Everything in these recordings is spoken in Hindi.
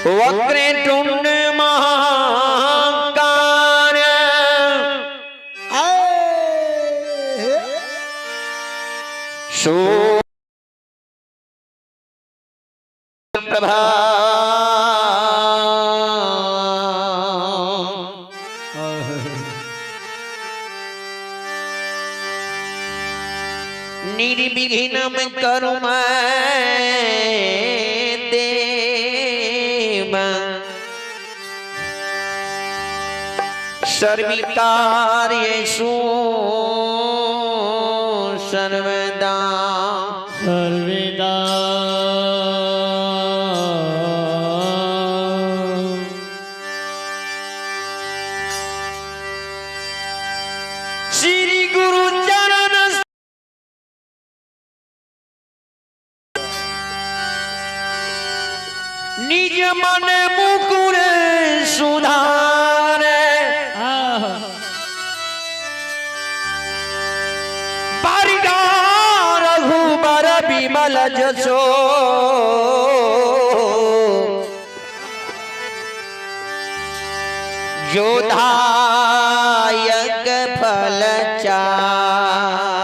वक्रतुंड महाकाय प्रभा निर्विघ्नं करो देव सर्वकार्येषु सर्वदा सर्वदा श्री गुरु चरण निज मन मुकुर सुधारे बारिका रघुबर विमल जसो जोधायक फल चाय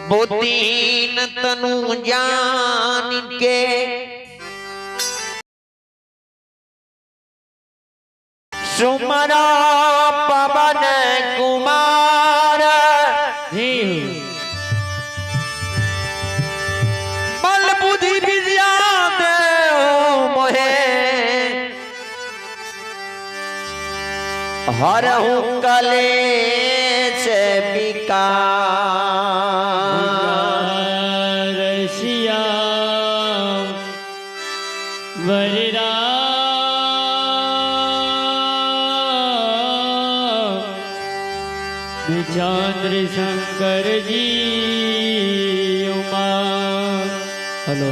बुद्धिहीन तनु जान के सुमरा पवन कुमार बल बुद्धि विद्या दे मोहे हरहु कलेश विकार रसिया वरदा विचांद्र शंकर जी उमा। हेलो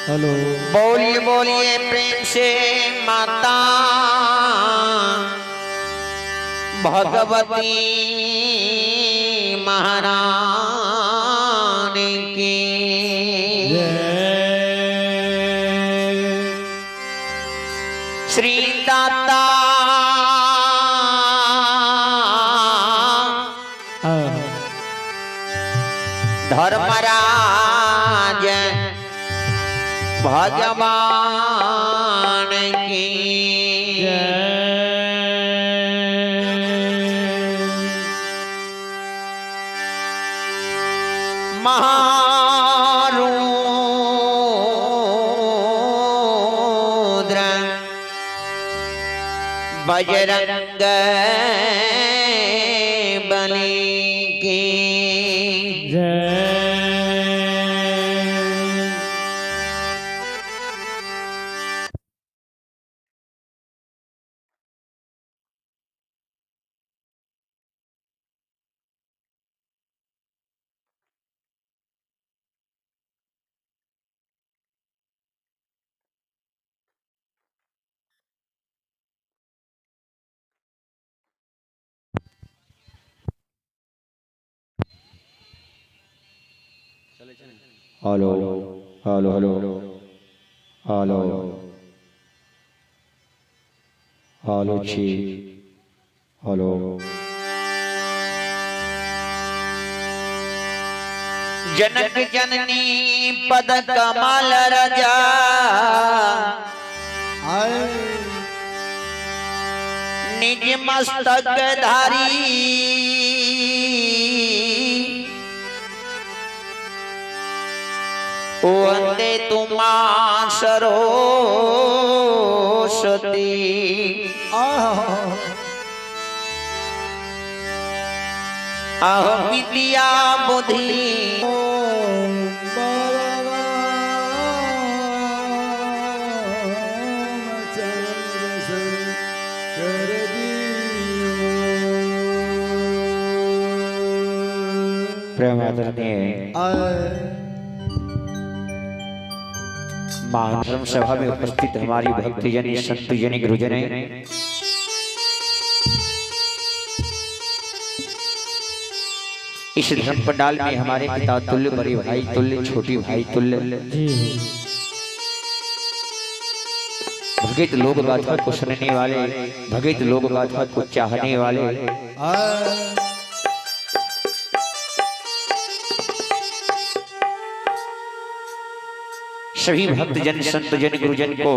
हेलो बोलिए बोलिए प्रेम से माता भगवती महारानी की श्री दाता धर्मराज भगवान की महारुद्र बजरंग बली की hello hello hello hello hello छी हेलो जनक जननी पद कमल रजा निज मस्तक धारी वंदे तुमा सरस्वती अहम विद्या बुद्धि प्रेम आदरणीय महाधर्म सभा में उपस्थित हमारी भक्तजनी संतजनी गुरुजने इस धर्म पंडाल में हमारे पिता तुल्य, बड़े भाई तुल्य, छोटी भाई तुल्य, जी भगत लोक गाथा को सुनने वाले, भगत लोक गाथा को चाहने वाले, सभी भक्त जन, संत जन, गुरुजन को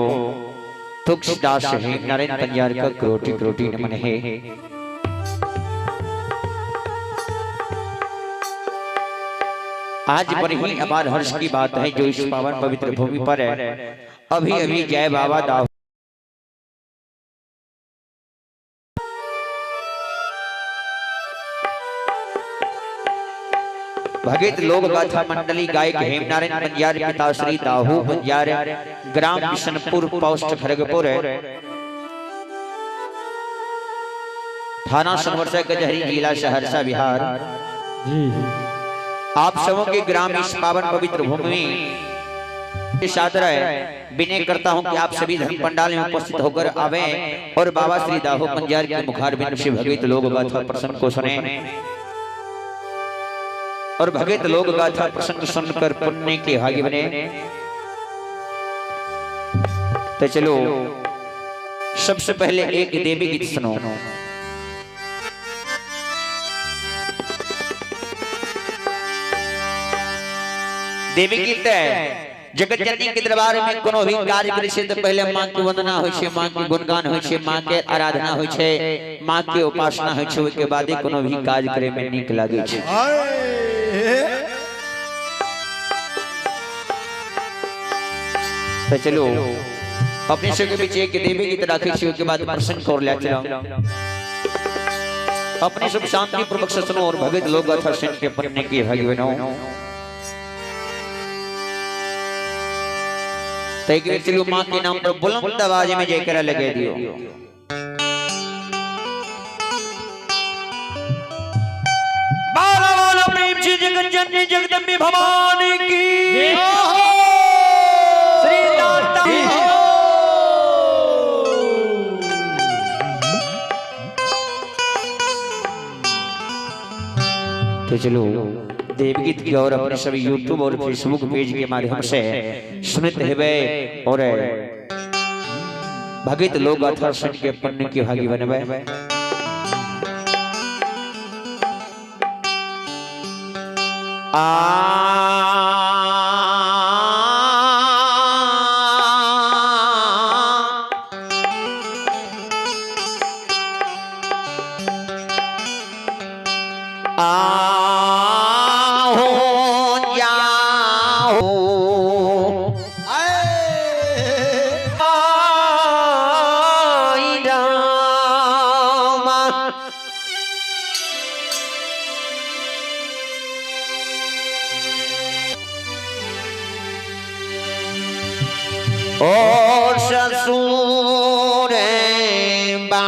तुलसीदास हेमनारायण पंजार का कोटि कोटि नमन है। आज बड़ी ही अपार हर्ष की बात है जो इस पावन पवित्र भूमि पर है। अभी अभी जय बाबा दाऊ भगत लोक गाथा मंडली गायक हेमनारायण पंजार, पिता श्री दाहू पंजार, ग्राम बिशनपुर, पोस्ट खड़गपुर, थाना संवर्षा, कचहरी, जिला सहरसा, बिहार। जी आप सबों के ग्राम इस पावन पवित्र भूमि में सादर विनय करता हूं कि आप सभी धर्म पंडाल में उपस्थित होकर आवे और बाबा श्री दाहू पंजार के मुखारबिंद से भगत लोक गाथा प्रसंग को सुने और भगत लोक गाथा प्रसंग सुनकर पुण्य के भागी बने। तो चलो सबसे पहले एक देवी गीत सुनो। देवी गीत है जगत जननी के दरबार में कोनो भी कार्य करे से तो पहले मां की वंदना होय छे, मां की गुणगान होय छे, मां के आराधना होय छे, मां के उपासना होय छे, ओके बाद कोनो भी कार्य करे में नीक लागे छे। तो चलो अपने सब के बीच एक देवी गीत राखे छे, ओके बाद प्रसंग कर ले चलो। अपने सब शांति पूर्वक सुनो और भगत लोक गाथा सुन के पुण्य के भागी बनो। तो एक चलो मां के नाम पर बुलंद आवाज में जयकारा लगा दियो। बाला वाला प्रेम से जगत जननी जगदम्बे भवानी की श्री दाता तो चलो देवी गीत की और अपने सभी यूट्यूब और फेसबुक पेज के माध्यम से सुनते हुए और भगत लोक गाथा सुन के पुण्य के भागी बनवे। और ससुर बा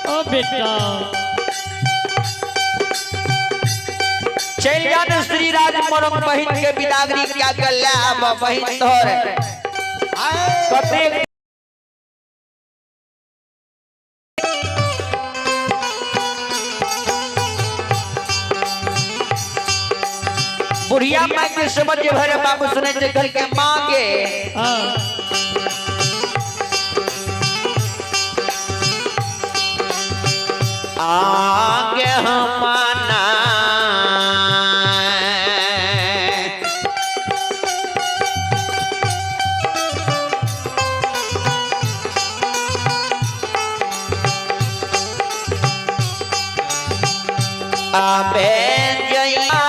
ओ बेटा चल जान श्री राज मनों बहिन के बिदागरी क्या कर ले अब बहिन तोर कते बुढ़िया माँ के समझ भरे बाबू सुने चल के मांगे आगे हमाना आबे जया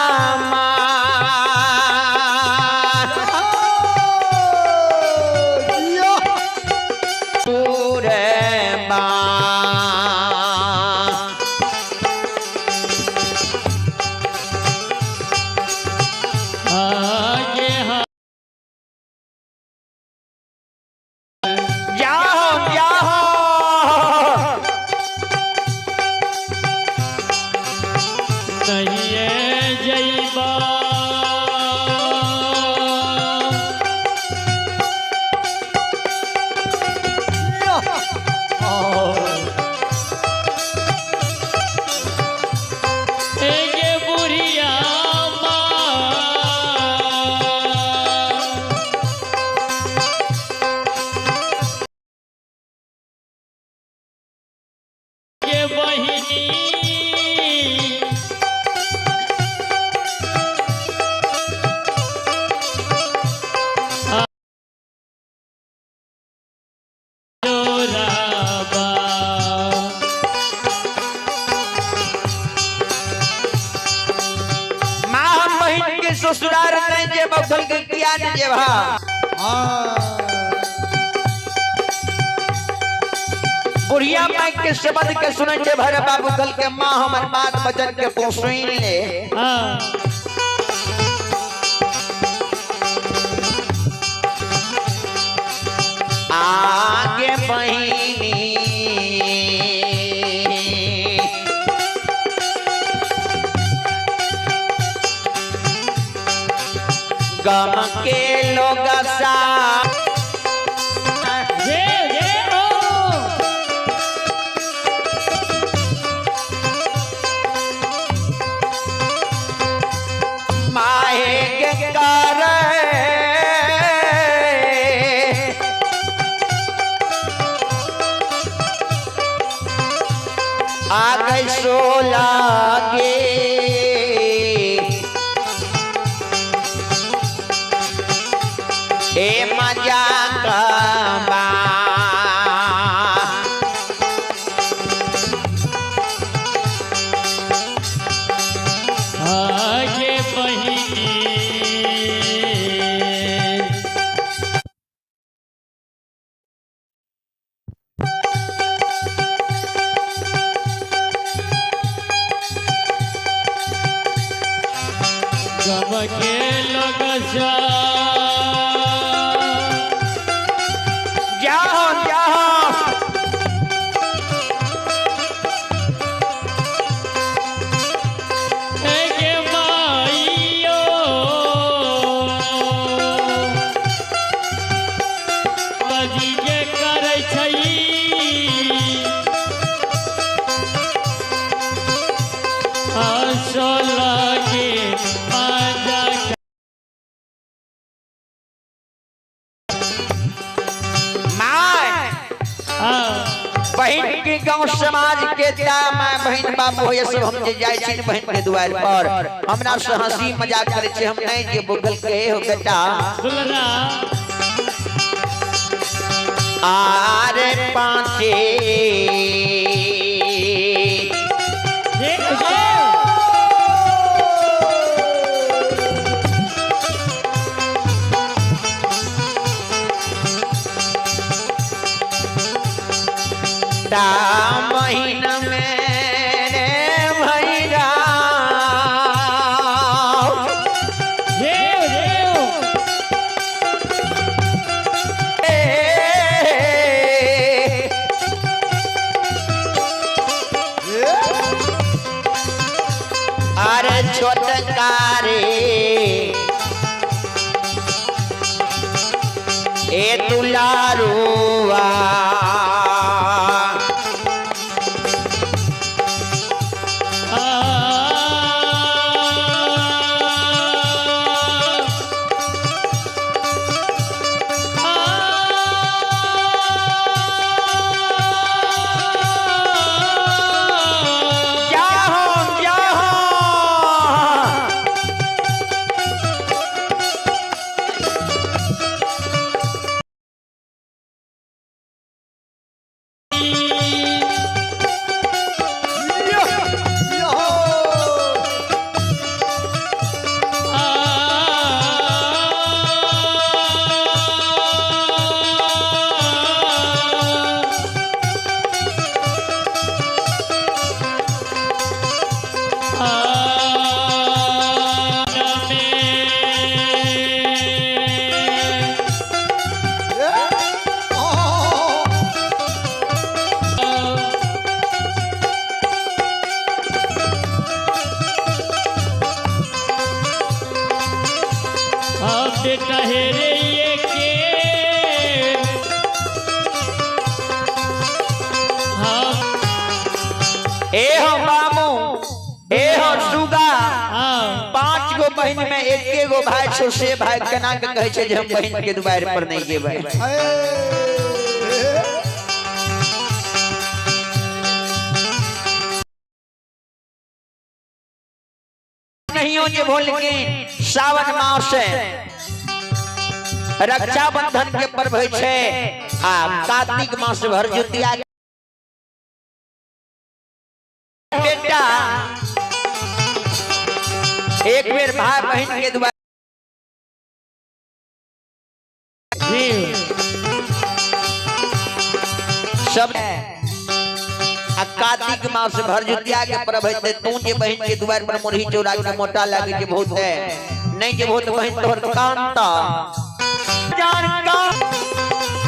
ससुराल नहीं जे बदल के किया न जे भा बुढ़िया माई के शब्द के सुने जे भरे बाबू कल के मां हमर बात बचन के पोसुइन ले आगे बहिनी गम के लोग सा माहे के कर आ गई सो लागे ए मजा कबा आगे बहिनी गम के लोग सा बहन के गांव समाज के मैं बहन बाबू ये सब हम जे जाय छी बहन के द्वार पर हमरा से हंसी मजाक करे छी हम नहीं जे बुगल के हो बेटा आरे पांचे महीना में भैया अरे छोटकारे ए दुलारुआ बेटा हेरे ये के ए हो मामू ए हो सुगा हाँ 5 गो बहन में एके गो भाई छो से भाई केना के कहे छे जे हम बहन के दुआर पर नहीं जेबै नहीं हो जे भूल के सावन मास रक्षाबंधन के पर्व होय छे आ कार्तिक मास भरदुतिया बेटा एक बेर भाई बहन के दुआर सब कार्तिक मास भरदुतिया के पर्व है तू जे बहन के दुआर पर मुरही चौरा के मोटा लागे जे बहुत है नहीं जे बहुत बहन तोहर कांता जान का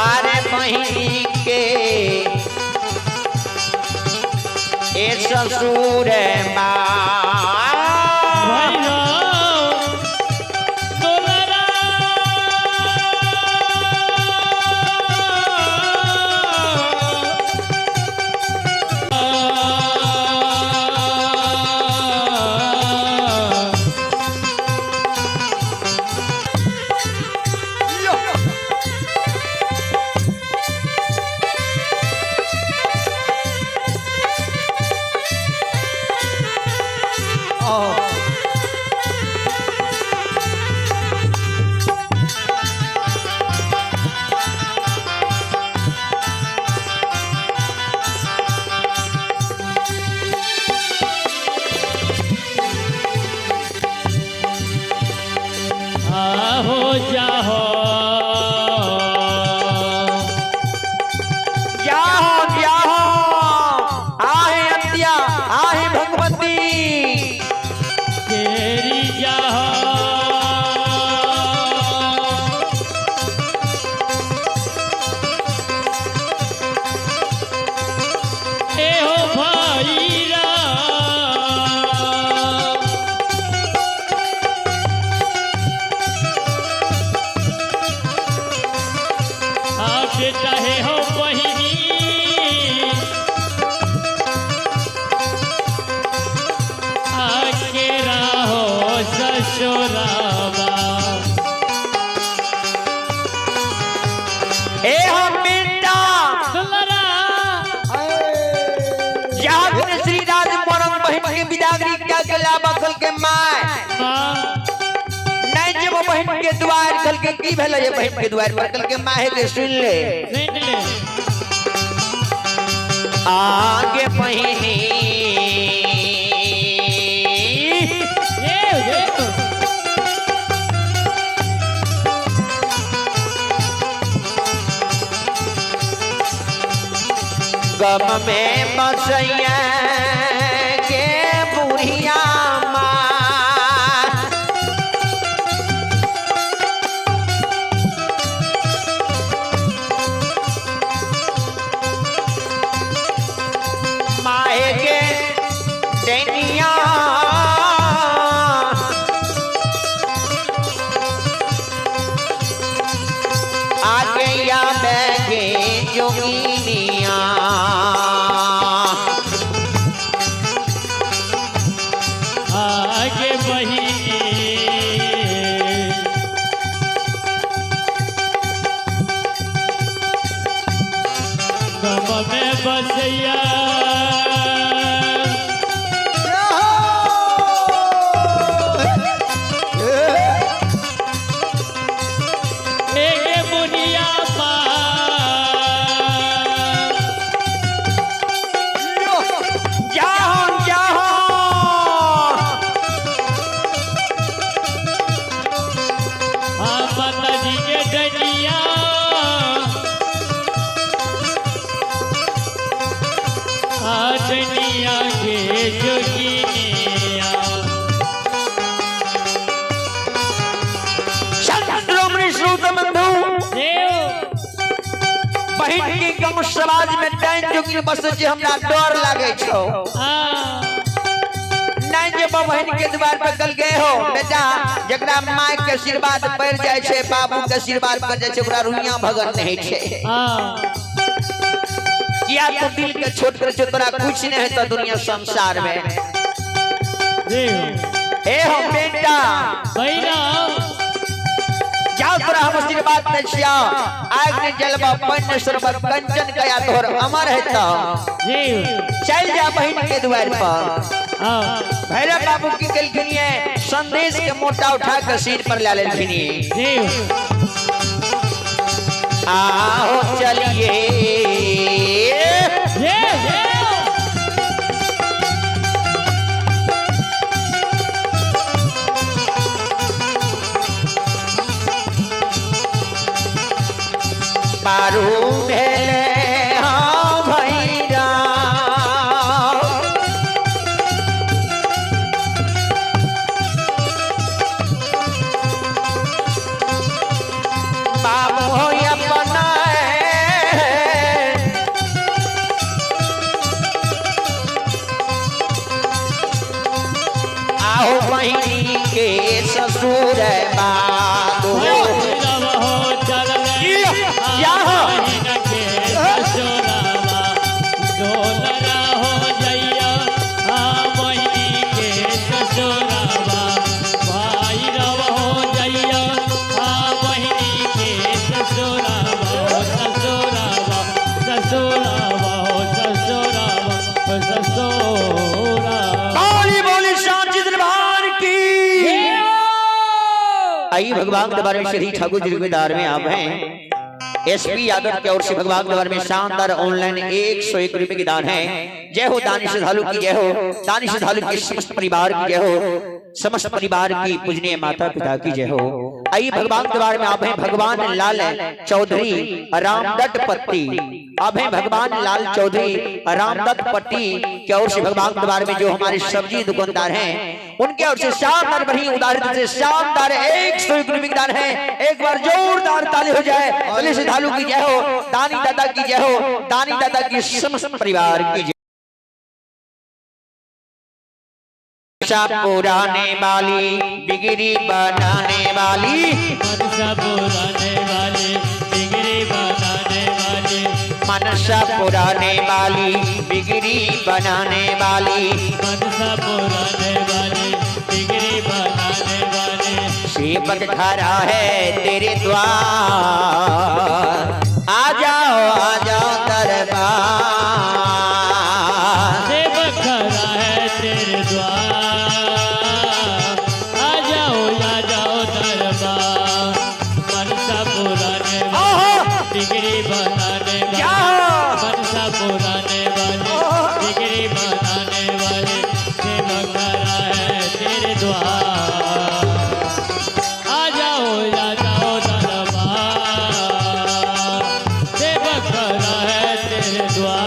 अरे मही के ए ससुर चाहे हो बहिनी आके रहो ससुराबा ए हम बेटा दुलरा जहाँ श्री राज परम बहन के बिदागरी क्या के लाबा कल के माय नहीं जब बहन के द्वार कल के की भेल ये बहन के द्वार पर कल के माहे के सुन ले आगे बहिनी गम में बसैया के बुढ़िया माँ माए के टेनिया आगे या बैगे जोगिनिया आगे बही गम में बसैया एक बुढ़िया जाओ जाओ माता जी के डनिया डनिया के जोगिनिया चंद्रोमणि श्रोतबंधु देव बहिन की गम समाज में डाइन जोगिन बस जे हमरा डर लागे छौ नहीं जे बहन के द्वार पर कल गए हो बेटा जकरा माय के आशीर्वाद पड़ जाय छे बाबू के आशीर्वाद पड़ जाय छे ओकरा रुनिया भगत नहीं छे किया तो दिल के छोट कर जो तोरा कुछ नहीं है तो दुनिया संसार में देव ए हो बेटा भैया जाओ तोरा हम आशीर्वाद दे छिया आग ने जलवा पन्न सरबर कंचन गया तोहर अमर है तो देव चल जा बहन के द्वार पर भैरव बाबू की गलखिनिए संदेश के मोटा उठा कर सिर पर ले लेलखिनी देव आओ चलिए देव बारू ढेले हाँ भैरा बाबू हो अपना आओ बहिनी के ससुर बाबू आई भगवान के दरबार में श्री ठाकुर जी के दरबार में आप हैं एसपी यादव की ओर से भगवान के दरबार में शानदार ऑनलाइन 101 रुपए की दान है। जय हो दानी श्रद्धालु की जय हो, दानी श्रद्धालु के समस्त परिवार की जय हो, समस्त परिवार की पूजनीय माता पिता की जय हो। आई भगवान के दरबार में आप हैं भगवान लाल चौधरी रामदत्त पट्टी, आप हैं भगवान लाल चौधरी रामदत्त पट्टी की ओर से भगवान के दरबार में जो हमारे सब्जी दुकानदार हैं उनके ओर से शानदार बड़ी उदाहरण से शानदार 101 रुपए की दान है। एक बार जोरदार ताली हो जाए। चलिए श्रद्धालु की जय हो, दानी दादा की जय हो, दानी दादा की समस्त परिवार की जय। पुराने वाली बिगड़ी बनाने वाली, मनसा पुराने वाली बिगड़ी बनाने वाली, मनसा पुराने वाली बिगड़ी बनाने वाली, मनसा पुराने वाली बिगड़ी बनाने वाली, सेवक खड़ा है तेरे द्वार, आ जाओ दरबार, सेवक खड़ा है तेरे द्वार, आ जाओ दरबार, मनसा पुराने वाली बिगड़ी बनाने वाली, मनसा पुराने वाली बिगड़ी बनाने वाली, सेवक खड़ा है तेरे द्वार, आ जाओ दरबार, सेवक खड़ा है तेरे द्वार।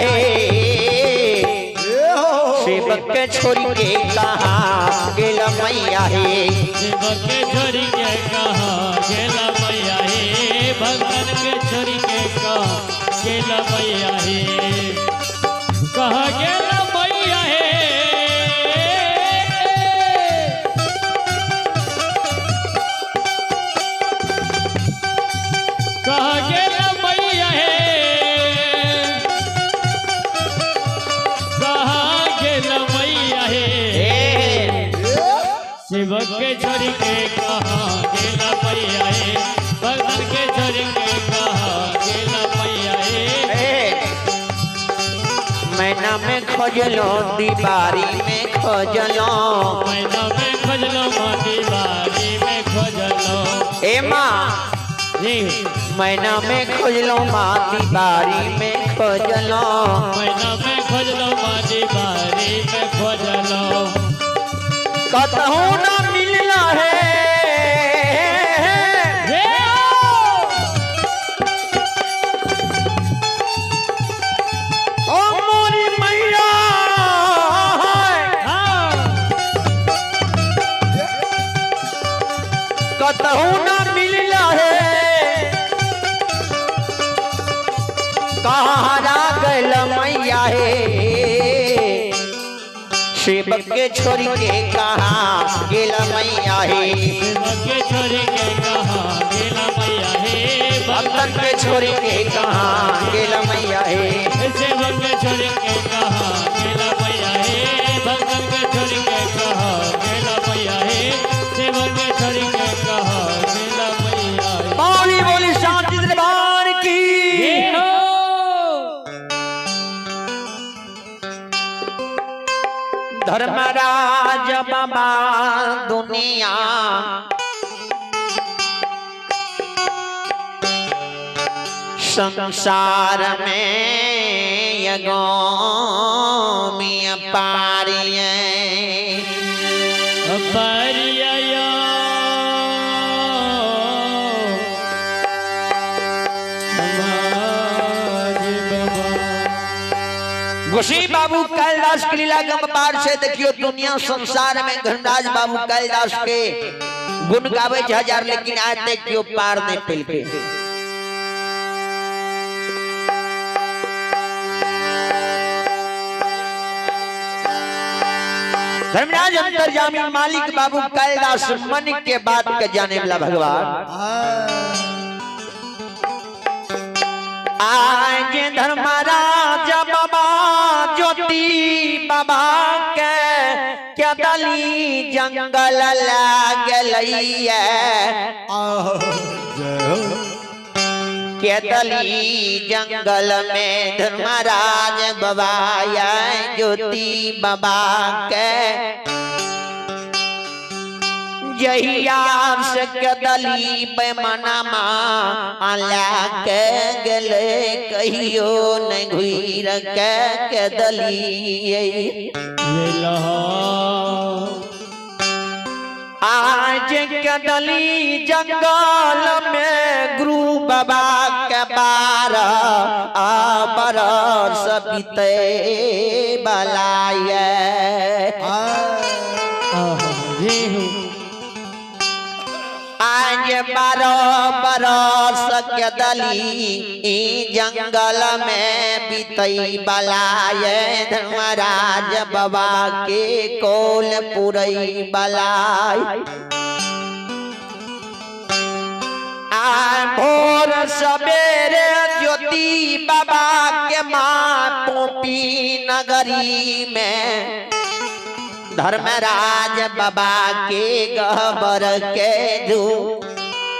है सेवक के छोरी के कहा गेला मैया है सेवक के छोरी के कहा गेला मैया हे भगवान के छोरी के कहा गेला मैया हे कहा गेला मैया हे कहा गेला मैया हे कहा गेला मैया हे सेवक के छोरी के कहा गेला मैया हे भगवान के छोरी के कहा गेला मैया हे मैना में खोजलो दीवारी में खोजलो मैना में खोजलो दीवारी में खोजलो ए माँ जी मैना में खोजलो माँ दीवारी में खोजलो मैना में खोजलो दीवारी में खोजलो कतहू ना मिलना है हे ओ मोरी मैया कतहू ना मिलना है कहारा गल मैया है सेवक के छोरी के कहा गेला मैया है सेवक के छोरी के कहा गेला मैया हे भक्तन के छोरी के कहा गेला मैया है सेवक के छोरी के कहा गेला मैया हे भगवान के छोरी के कहा गेला मैया हे सेवक के छोरी के कहा गेला मैया हे बोली बोली शांति दरबार की हो धर्मराज बाबा दुनिया संसार में यगोमिया पारिय परिया घुसी बाबू कैलाश की लीला गंगपार से देखियो दुनिया संसार में घनराज बाबू कैलाश के गुण गावे 1000 लेकिन आज तक क्यों पार नहीं पिल के धर्मराज अंतर्यामी मालिक बाबू कैलाश मन के बात के जाने वाला भगवान आज धर्मराज बाबा ज्योति बाबा के क्या दली जंगल लागलैया के दली जंगल में धर्मराज बाबा या ज्योति बाबा के जहिया से कदली पैमाना आला के गले कहियो न घुर के कदली आज कदली जंगल में गुरु बाबा के बार बरस बीते बलाए आज 12 बरस के दली जंगल में बीतई बलाए धर्मराज बाबा के कोल पुरई बलाय आ भोर सवेरे ज्योति बाबा के माँ पोपी नगरी में धर्मराज बाबा के गहबर के धू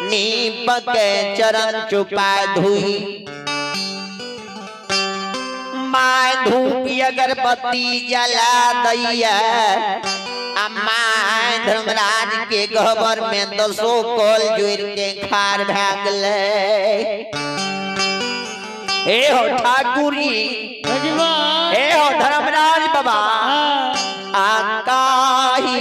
नीप के चरण चुपा धुई माय धूप अगरबत्ती जला दैया माय धर्मराज के गहबर में 10 कोल जोड़ के खार भागले ए हो ठाकुरी ए हो धर्मराज बाबा आकाहिया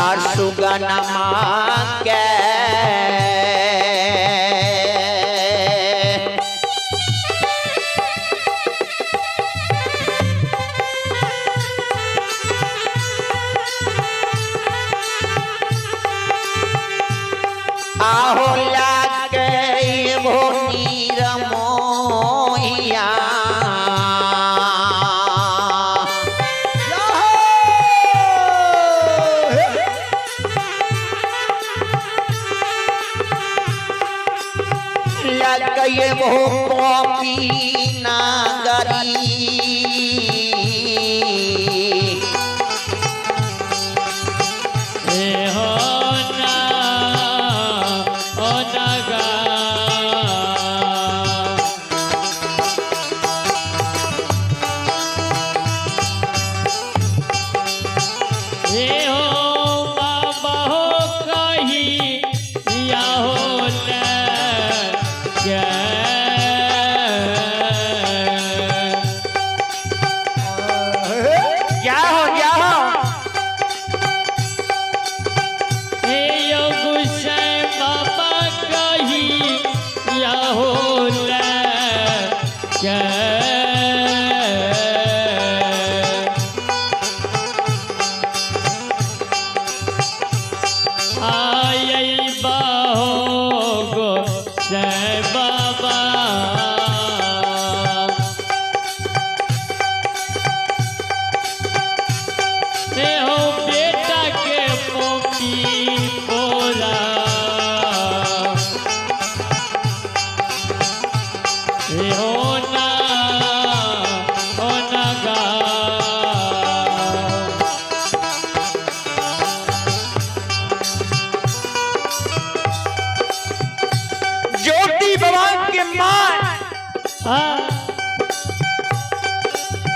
और सुगनमा के आहो लागे वो नीर मोहिया लगे वो पपी नागरी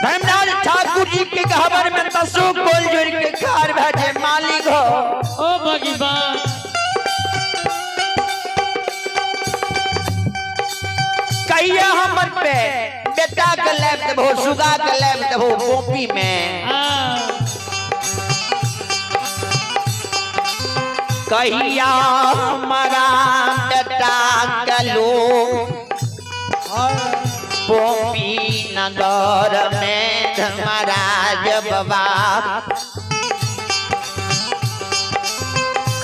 धर्मराज ठाकुर जी के खबर में तसु कोल जोड़ के कार बैठे मालिक हो ओ भगवान कहिया हमर पे बेटा के लैब देबो सुगा के लैब देबो कॉपी में कहिया हमारा बेटा के लोग पोपी नगर में धर्मराज बाबा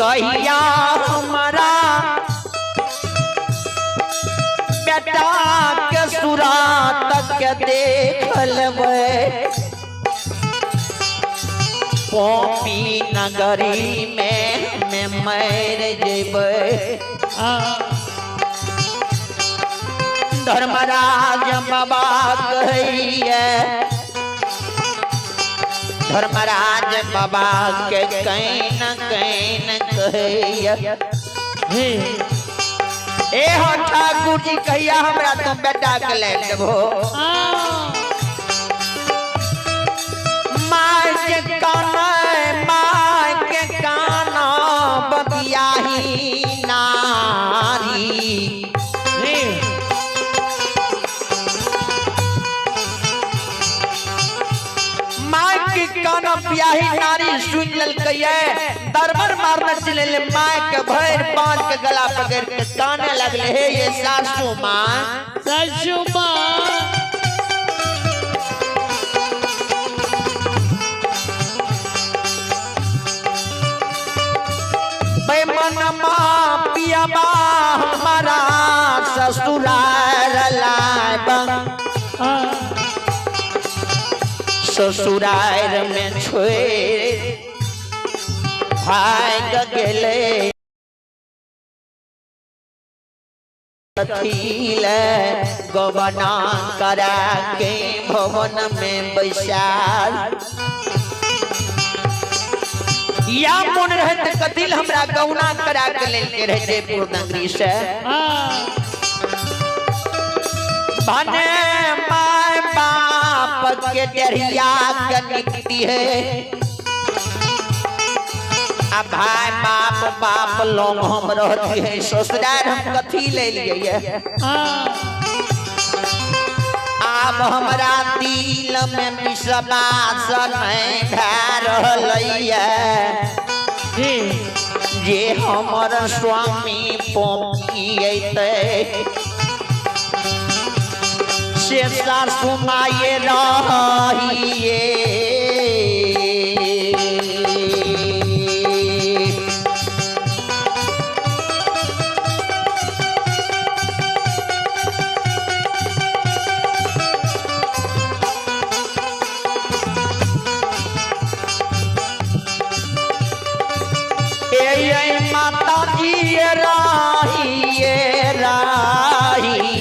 कहिया हमारा बेटा के सुरात के देख लेबै पोपी नगरी में मर जेबै धर्मराज बाबा कहिए धर्मराज बाबा के कैन कहिए ए हो ठाकुर जी कहिया हमरा तुम बेटा के ले देबो माय के काना बबियाही नारी काना बियाही नारी सुन ललकैये दरबार मारने चले ले माय के भैर पांच के गला पकड़ के काने लगले हे ये सासू मां बेमन मां पिया बा हमारा ससुराल लाबा ससुराल में छोड़ भाग गेले गवना करा के भवन में बैसार या मन रहते कथिल हमरा गौना करा के लेके रहे जयपुर नगरी से बने माय बाप के डरिया के निकती है अब भाई बाप लोग हम रहती है ससुराल हम कथी ले लिए अब हमरा दिल में विश्वास नहीं भै रहलै जे हमर स्वामी पोपियते से सासु माये रहिए माता जी राही राही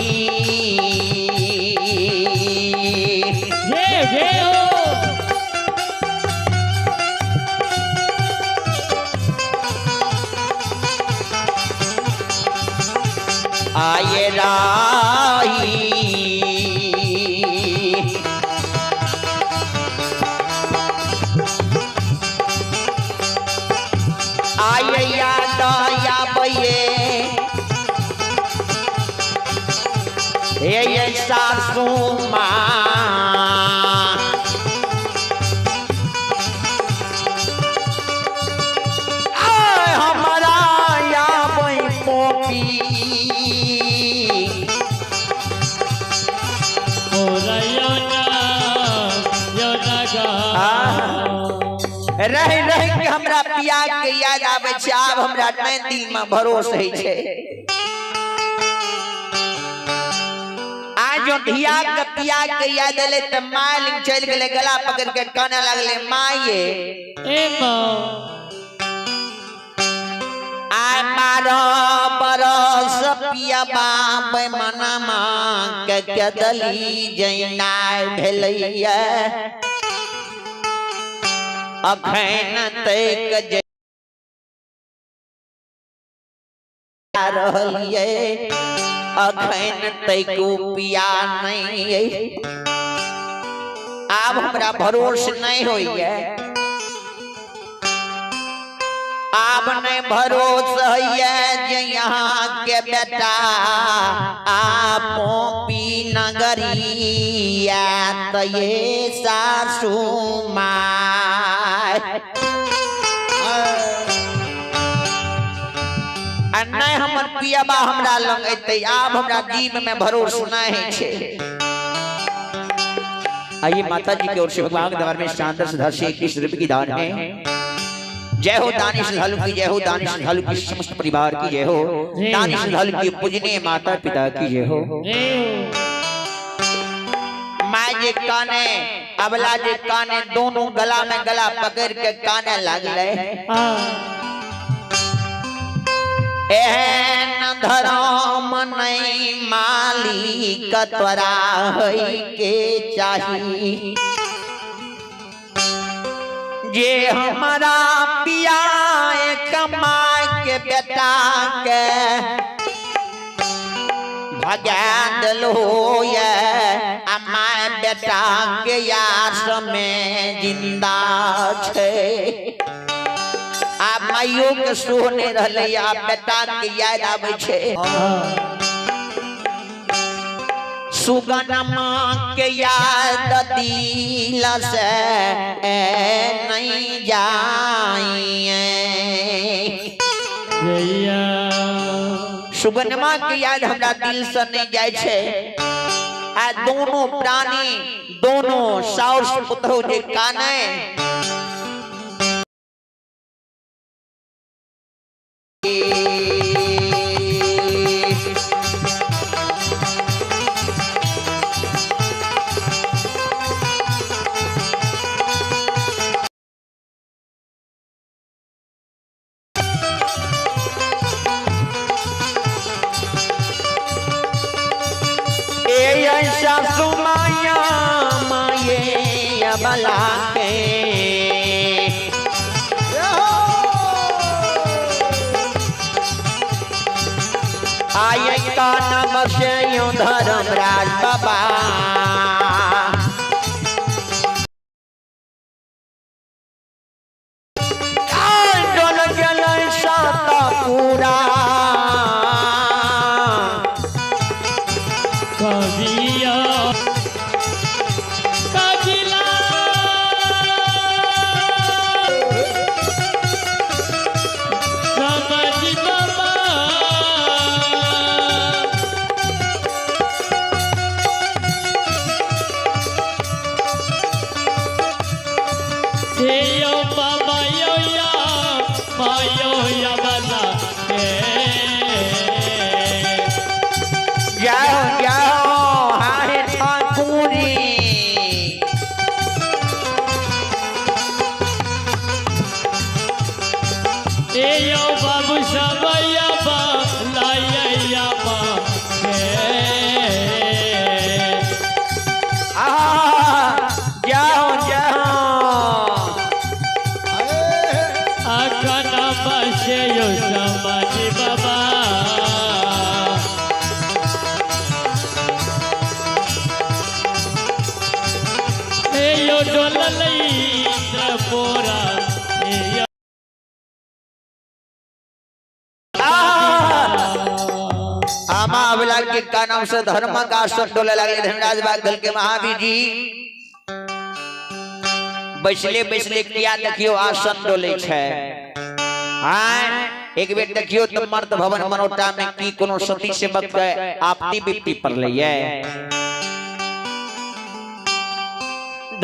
आये राही आये याद आबे हे सासू माँ हमारा आबे पोपी रह रह के हमरा पिया के याद आवे छै आब हमरा नै दिल में भरोसा है छै आज जो धिया के पिया के याद एले त माल चल गेले गला पकड़ के काने लागले माये ए मां आ मारो बरस पिया बाप मनमा के गदली जैना भेलैया अखैन तक रहलिए अखैन तक पिया नहीं आब हमरा भरोसा नहीं होइए आब नहीं भरोसा है जे यहाँ के बेटा आपो पी नगरिया त ये सासू माय नहीं हमर पियाबा हमरा लग एते आब हमरा जीव में भरोसा नहीं छै आइए माता जी की ओर से भगवान के दरबार में शानदार सुधा से 21 रुपए की दान है जय हो दानी श्रद्धालु की जय हो दानी श्रद्धालु की समस्त परिवार की जय हो दानी श्रद्धालु की पूजनीय माता पिता की जय हो माँ जे काने अबला जे काने दोनों गला में गला पकड़ के काने लगले एहन धर्म नहीं मालिक तोरा है के चाही जे हमारा पिया कमा के बेटा के भगा दिलो ये अम्मा बेटा के यास में जिंदा छे आ माइयो के सोने रहले आ बेटा के याद आवे छे सुगनमा के याद दिल से नहीं जाइए सुगनमा के याद हमरा दिल से नहीं जाय छे आ दोनों प्राणी दोनों साउस पुतहु जे काने सासू माया माये अबला के आये कानम से यूं धर्मराज बाबा डोल जल साता पूरा कविया कबिला भयो यमला जाओ जाओ हाय ठाकुरी ए यो बाबू सबया बा लाया बा जाओ जाओ आखना बसे यो समाधि बाबा ए यो डोललई पोरा ए यो आमा अबला के का नाम से धर्म का आसन डोले लगे धनराज बाग दल के महावीर जी बैसले बैसले किया देखियो आसन डोले छे हां एक बेर देखियो तो मर्द भवन मनोटा में की कोनो सती से बक आपती बिपती पर लइए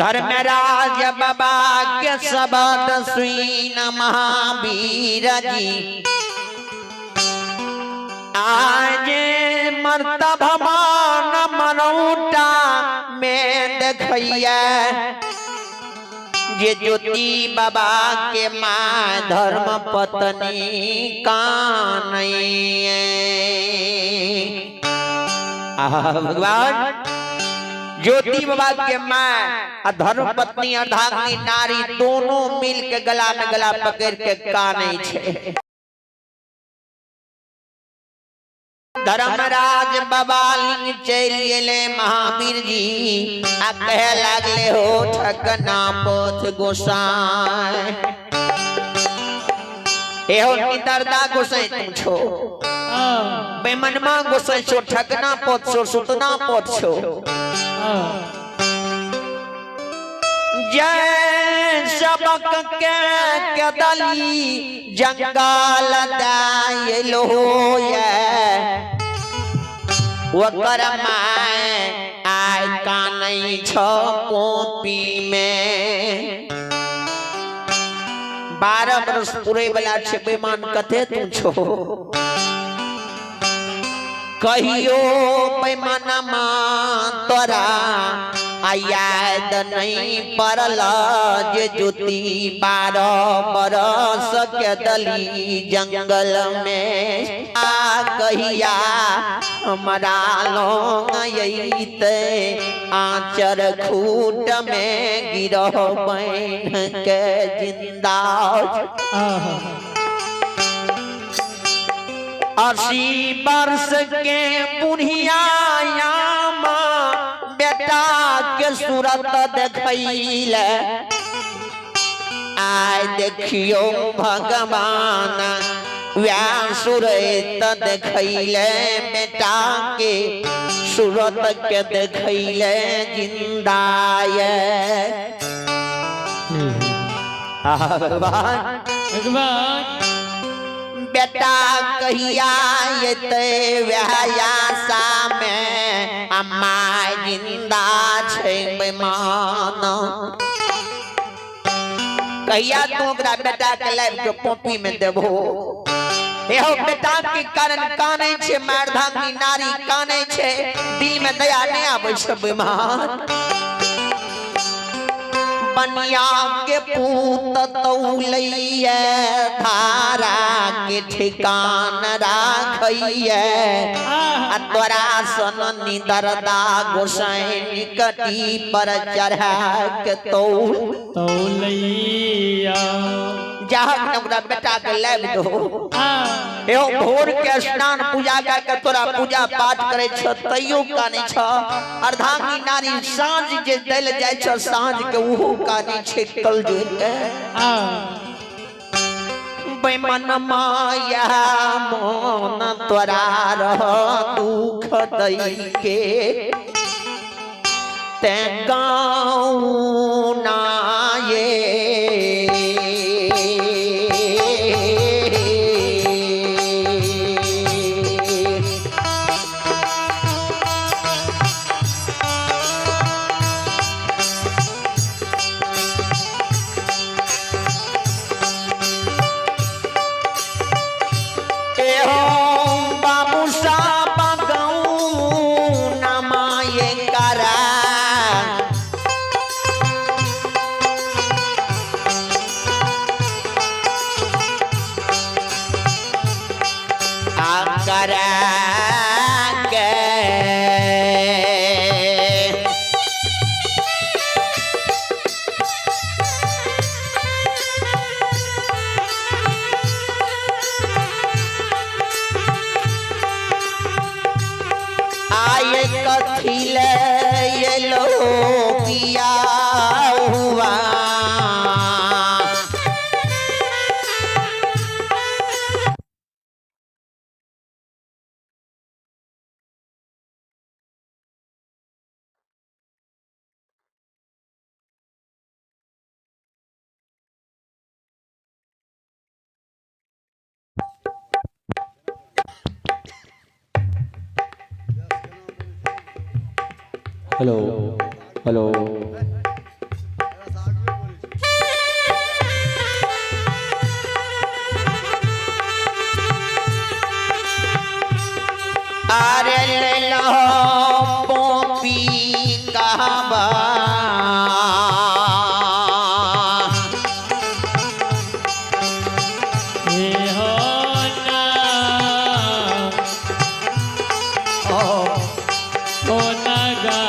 धर्मराज बाबा के सबद सुइन महावीर जी आज मर्द भवन मनोटा में देखिए ये ज्योति बाबा के माँ धर्म पत्नी कानई भगवान ज्योति बाबा के माँ धर्म पत्नी अर्धांगिनी नारी दोनों मिल के गला में गला पकड़ के कानई छे धर्मराज बाबा लिंग चलिए महावीर जी आ कहे लागले हो ठकना पोथ गोसाई एहो निदरदा गोसाई तुम छो बेमनमा गोसाई छो ठकना पोथ छो सुतना पोथ छो जय सबक के दली जंगल दाय लोया वकर माय आय कानई छ कोपी में 12 वर्ष पूरे वाला छे बेमान कथे तू छो कहियो पैमाना तोरा याद नहीं परल जे ज्योति 12 बरस के दली जंगल में आ कहिया हमारा लोग यहीते आचर खूट में गिरह बन के जिंदा 80 वर्ष के बुढ़िया बेटा के सूरत देखैले आय देखियो भगवान व्यासुर देखैले बेटा के सूरत के देखैले जिंदाय भगवान बेटा कहिया ये व्यायासा में अम्मा जिंदा छे बेमान कहिया तू ओकरा बेटा के लाइफ के पोपी में देबो एहो बेटा के कारण काने छे मर्दांगी नारी काने छे दिल में दया नहीं आबै छे बेमान बनिया के पूत तौलैया धारा के ठिकान राखैया तोरा सन निदरदा गोसाई निकटी पर चढ़ा के तौलैया जहाँ ओकरा बेटा के लाइव दो एहो भोर के स्नान पूजा के तोरा पूजा पाठ करे छ तैयो काने छ अर्धांगी नारी साँझ जे देल जाय छ साँझ के उहो काने छे कल जोते बेमन माया मन तोरा रह दुख दई के ते गाँव नाये कथिले ये लो पिया हुआ हेलो हेलो अरे ले लो पोपी कहबा हे हो ना ओ नगा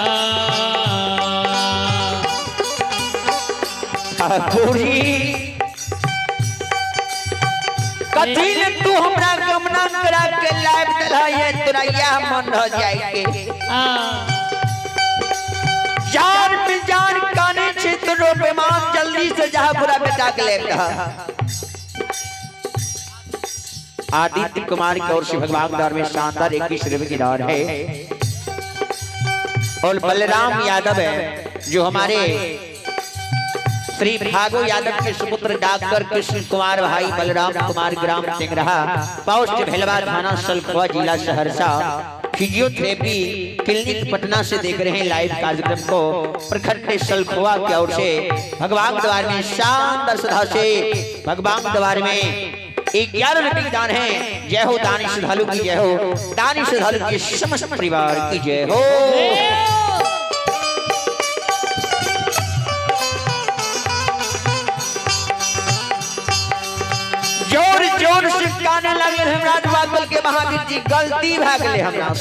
ठाकुरी कथिल तू हमरा गमना करा के लाइव दला ये तोरा या मन रह जाए के जान पे जान काने क्षेत्र बेमान जल्दी से जहां पूरा बेटा के ले रहा आदित्य कुमार की ओर से भगवान द्वार में शानदार 21 रुपए की दान है और बलराम यादव है जो हमारे श्री भागो यादव के सुपुत्र डॉक्टर कृष्ण कुमार भाई बलराम कुमार ग्राम सिंगरहा पोस्ट भेलवा थाना सलखुआ जिला सहरसा फिजियोथेरेपी क्लिनिक पटना से देख रहे हैं लाइव कार्यक्रम को प्रखंड सलखुआ की ओर से भगवान द्वार में शानदार सदा से भगवान द्वार में 11 रुपए की दान है। जय हो दानी श्रद्धालु की जय हो, दानी श्रद्धालु के समस्त परिवार की जय हो। जोर जोर से गाने लगे हमराज बागल के महावीर जी गलती भ गेले हमरा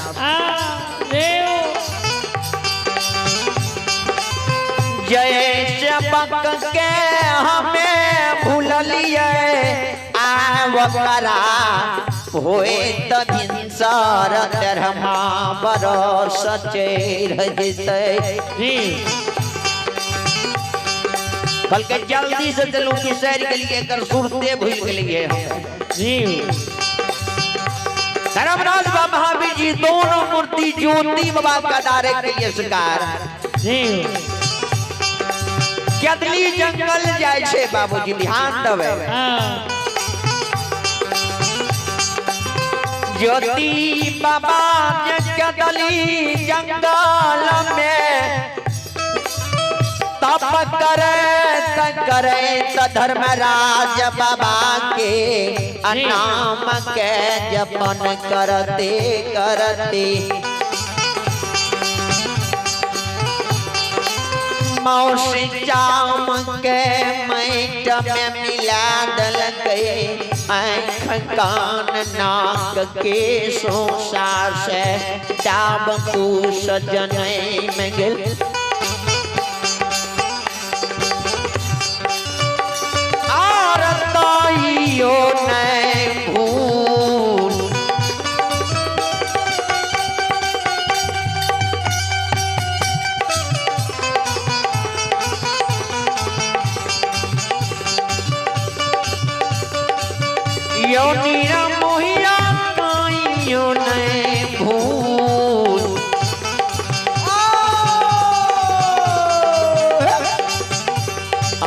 जय चपक के हमें भूलिए आवकरा होए तभिन सार धर्मा बरस चेर जते बल्कि जल्दी से चलो कि शहर के लिए कर सुरते भूल गेलिए धर्मराज बाबा महावीर जी दोनों मूर्ति ज्योति बाबा का दारे के लिए सरकार केदली जंगल जाय छे बाबूजी ध्यान देवे ज्योति बाबा केदली जंगल में तप करे धर्मराज बाबा के नाम के जपन करते करते मौसी जाम के मैट में मिला दल गए आँख कान नाक के सोसा से डाब कुश जने में गिर आरताइयो नहीं भूल यो नीरा मोहिया काइयो नहीं भूल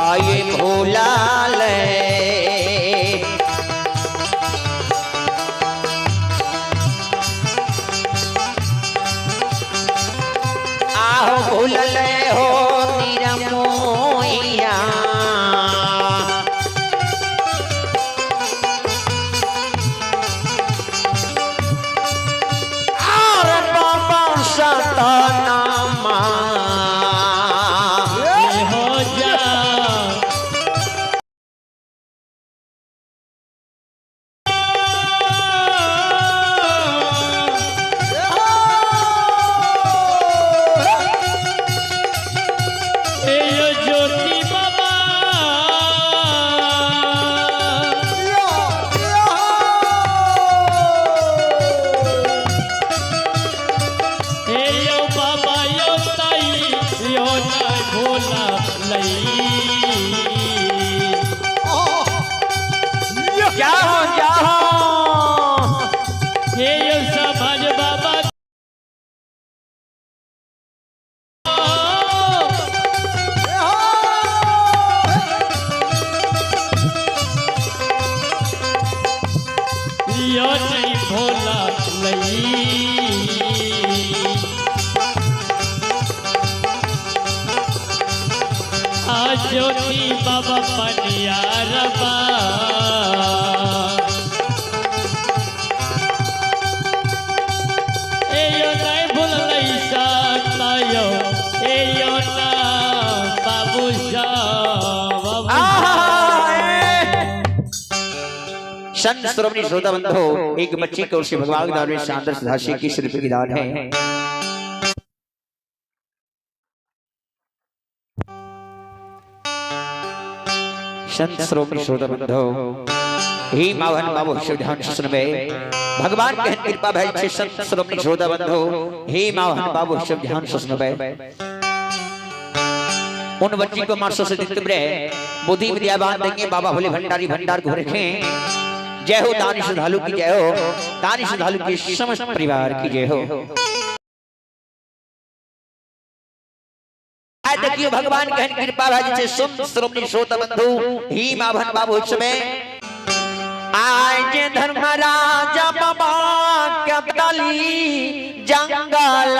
आये भोला ले आओ भूल ले हो नीरा मोहिया यो नहीं भोला लई ज्योति बाबा पनियारबा ए यो नहीं भूल लई सायो ए यो ना बाबू संत श्रोमणी श्रोता बंधो एक बच्ची को श्री भगवान के दान में शानदार सदाशिव की श्री की दान है। संत श्रोमणी श्रोता बंधो ही मावन बाबू शिव ध्यान सुनबे भगवान के कृपा भय छे। संत श्रोमणी श्रोता बंधो ही मावन बाबू शिव ध्यान सुनबे उन बच्ची को मार्सो से दितब्रे बुद्धि विद्यावान देंगे बाबा भोले भंडारी भंडार को रखें। जय हो दानी श्रद्धालु की जय हो, दानी श्रद्धालु की समस्त परिवार की जय हो। देखियो भगवान कहन कृपा भाजी से सुन श्रोमणी श्रोता बंधु ही माभन बाबू समय आज धर्मराज बाबा कबली जंगल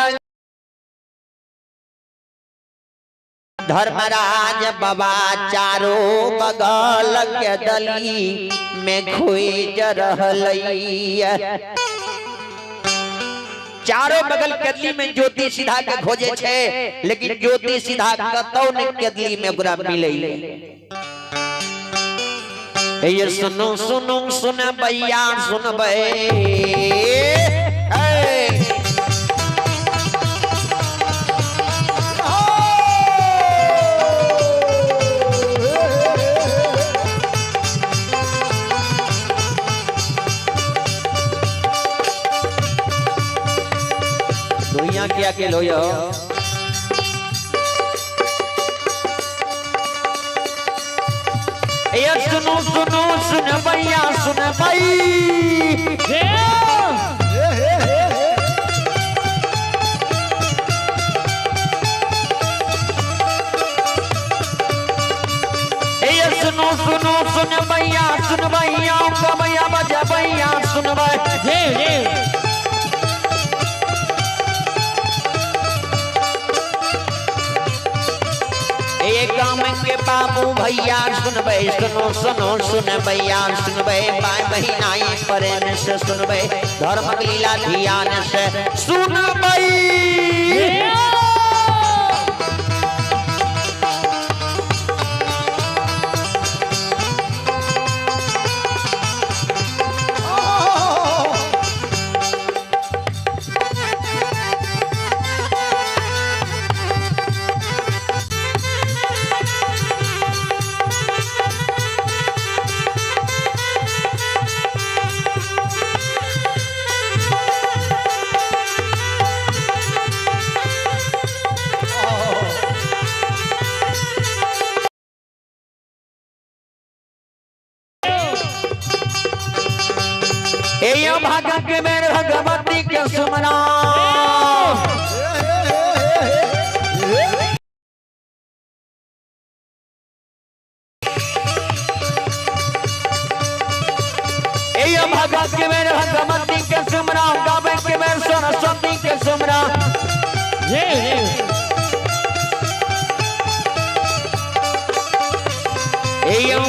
धर्मराज बाबा चारों बगल के दली में खोज रहलैया। चारों बगल केदली में ज्योति सीधा के खोजे छे लेकिन ज्योति सीधा कतौ ने केदली में ओकरा मिलै। ये सुनो सुनो सुन भैया सुनबे क्या के लो यो ये सुनो सुनो सुन भैया सुन भाई ये सुनो सुनो सुन भैया भैया बजा भैया सुन भाई काम के बाबू भैया सुनबे सुनो सुनो सुन भैया सुनबे बाय बहिनाई प्रेम से सुनबे धर्म लीला ध्यान से सुनबे। भागा के मेरे भगवती के सुमना भागा के मेरे भगवती के सुमना गावे के मेरे सरस्वती के सुमना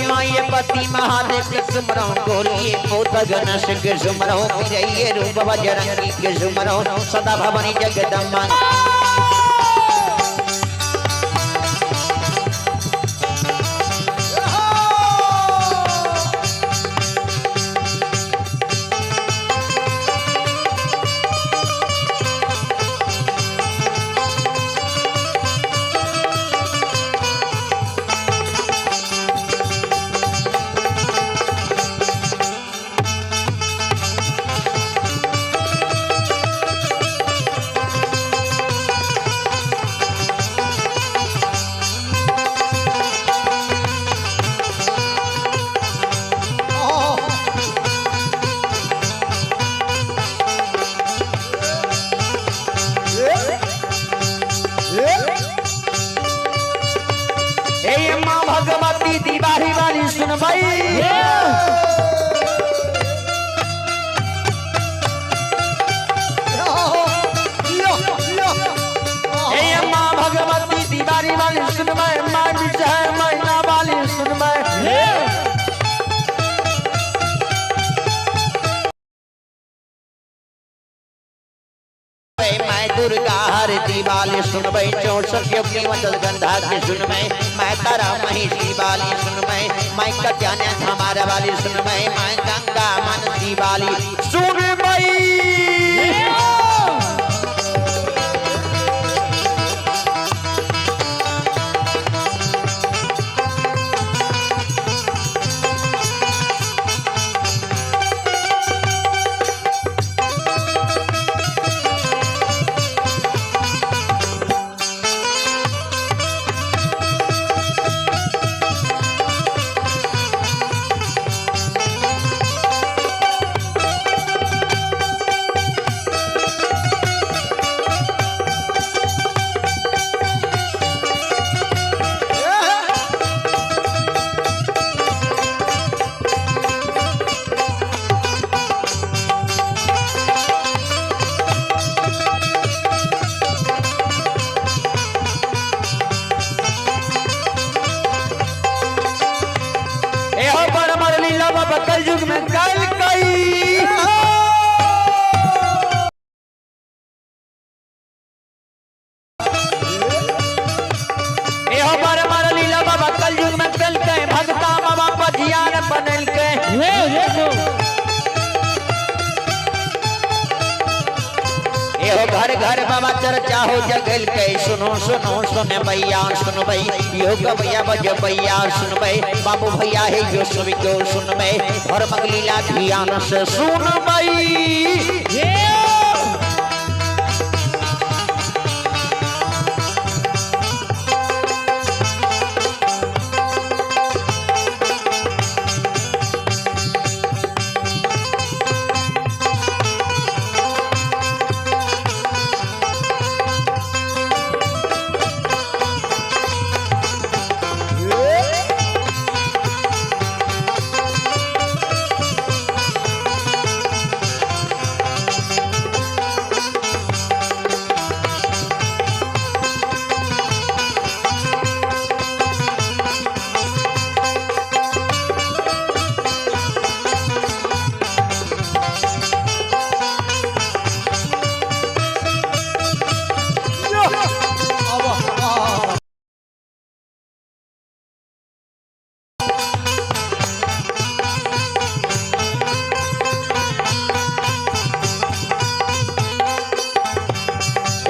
माये पति महादेव के सुमरो गोरिये पोत गणेश के सुमरो पिरैये रूप बजरंगी के सुमरो सदा भवानी जगदम्बा। भगवती दीवारी वाली सुन भाई मैं दुर्गा हरती वाली सुनबै 64 योगी वचन गंधा के सुनबै मैं तारा महिषी वाली सुनबै मैं कत्याने हमारा वाली सुनबै मैं गंगा मनसी वाली सुनबै कल युग में कल कई लीला बाबा कल युग में कल के भगता बाबा पजियार बनल के एहो घर घर बाबा चर्चा हो जगल के सुनो सुनो सुने भैया सुन भई यो भैया बज भैया सुन भई बाबू भैया है यो सभी को सुन भई और मगलीला ध्यान से सुन भई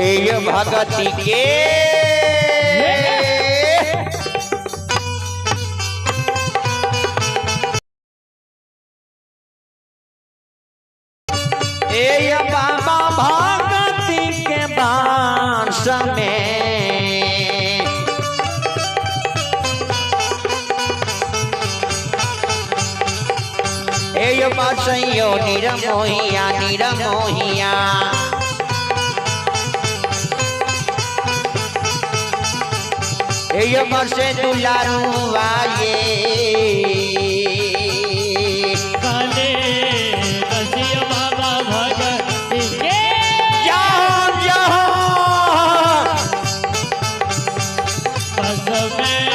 ये भगती के ये बाबा भगती के बांस में ये बासैयो निरमोहिया निरमोहिया ये मरसे दुलारू आये काले कसिया बाबा भगती के जहाँ जहाँ बस में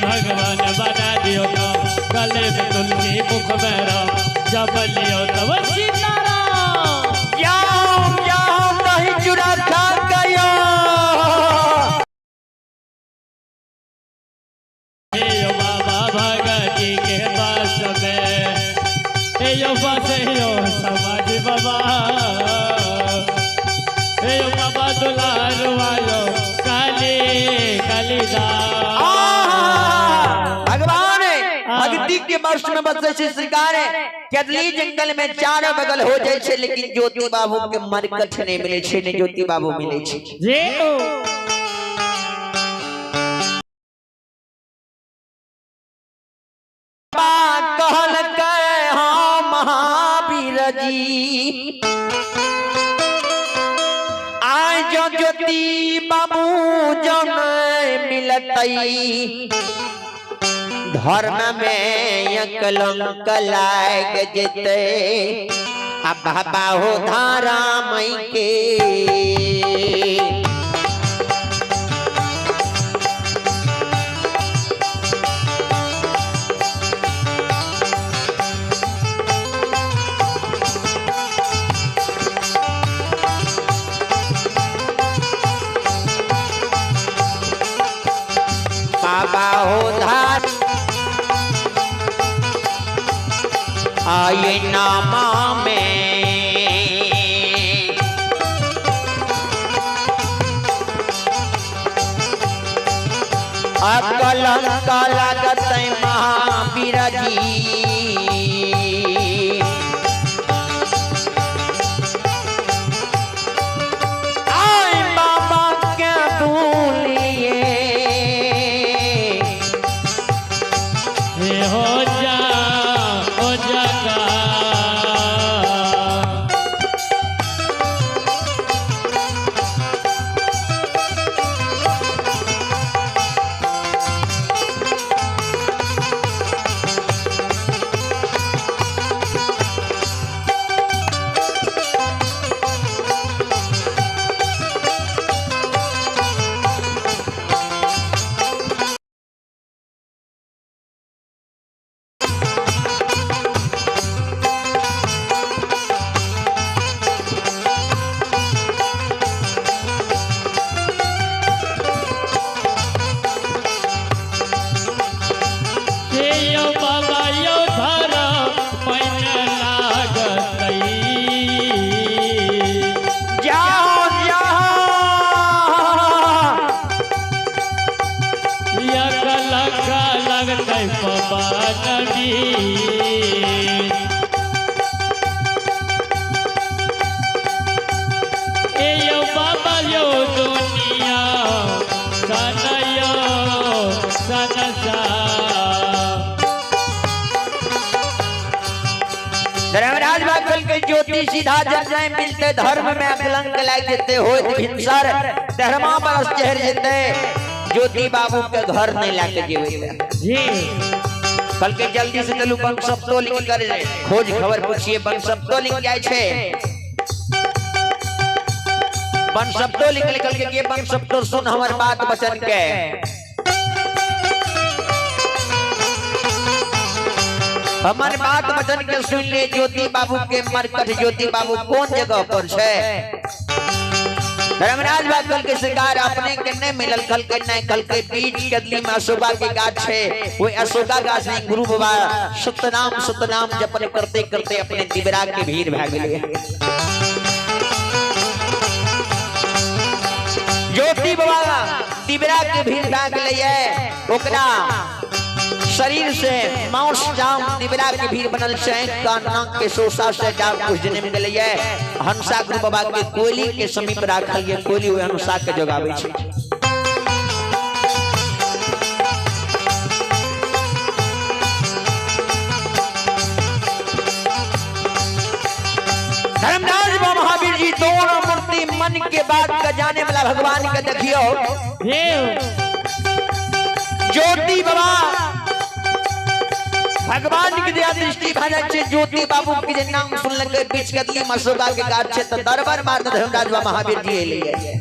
भगवा गले में तुलसी मुख में राम जब लियो तब सीताराम जाओ जाओ नहीं चुरा खा गया यो बाबा भगती के पास में यो पास यो समाज बाबा यो बाबा दुलार वालो काली कालीदास भक्ति के वर्ष में बसे से सरकार है केतली जंगल में चारों बगल हो जाए छे लेकिन ज्योति बाबू के मरकट नहीं मिले छे ने ज्योति बाबू मिले छे जी कहल के हाँ महावीर जी आय जो ज्योति बाबू जन मिलतई धर्म में कलंक लाग जेते अब बाबा हो धारा मई के बाबा हो धार आये नामा में कलंक लगत महावीर जी आए बाबा क्या भूलिए हो जागा धर्मराज बाबल के ज्योति सीधा जब नहीं मिलते धर्म में कलंक लाग देते हो हिंसर धर्मा बरस चेहर जेते ज्योति बाबू के घर नहीं लाके जीवे जी कल के जल्दी से चलू बन सब तो लिख कर खोज खबर पूछिए बन सब तो लिख जाए छे बन सब तो लिख निकल के बन सब तो सुन हमार बात वचन के हमार बात वचन के सुन ले ज्योति बाबू के मरकट ज्योति बाबू कौन जगह पर छे धर्मराज बाबल के शिकार अपने के नहीं मिलल कल के नहीं कल के बीच कदली में अशोका के गाछ छे वो अशोका गाछ नहीं गुरु बाबा सतनाम जपन करते करते अपने दिबरा के भीड़ भाग गए ज्योति बाबा दिबरा के भीड़ भाग लिए ओकरा शरीर से मांस जाम दिबरा के भीड़ बनल से कान के सोसा से जाम कुछ दिन में गलिए हंसा गुरु बाबा के कोयली के समीप राखल ये कोयली हुए हंसा के जगावे छे धर्मराज महावीर जी दोनों मूर्ति मन के बात का जाने वाला भगवान का देखियो ज्योति बाबा भगवान की दया दृष्टि भाजा छे ज्योति बाबू के नाम सुन लगे बीच कदली मसोगा के गाछ छे तो दरबार मार धर्मराज महावीर जी ले गए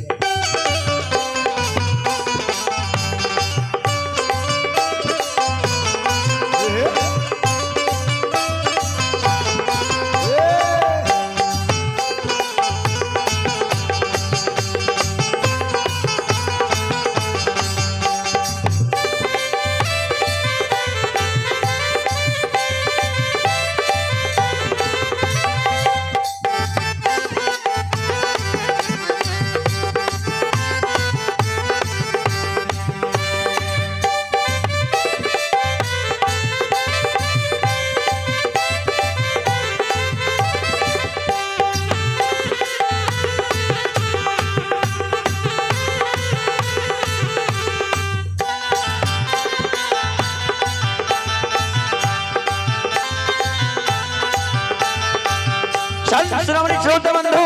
श्रवण श्रोता बंधु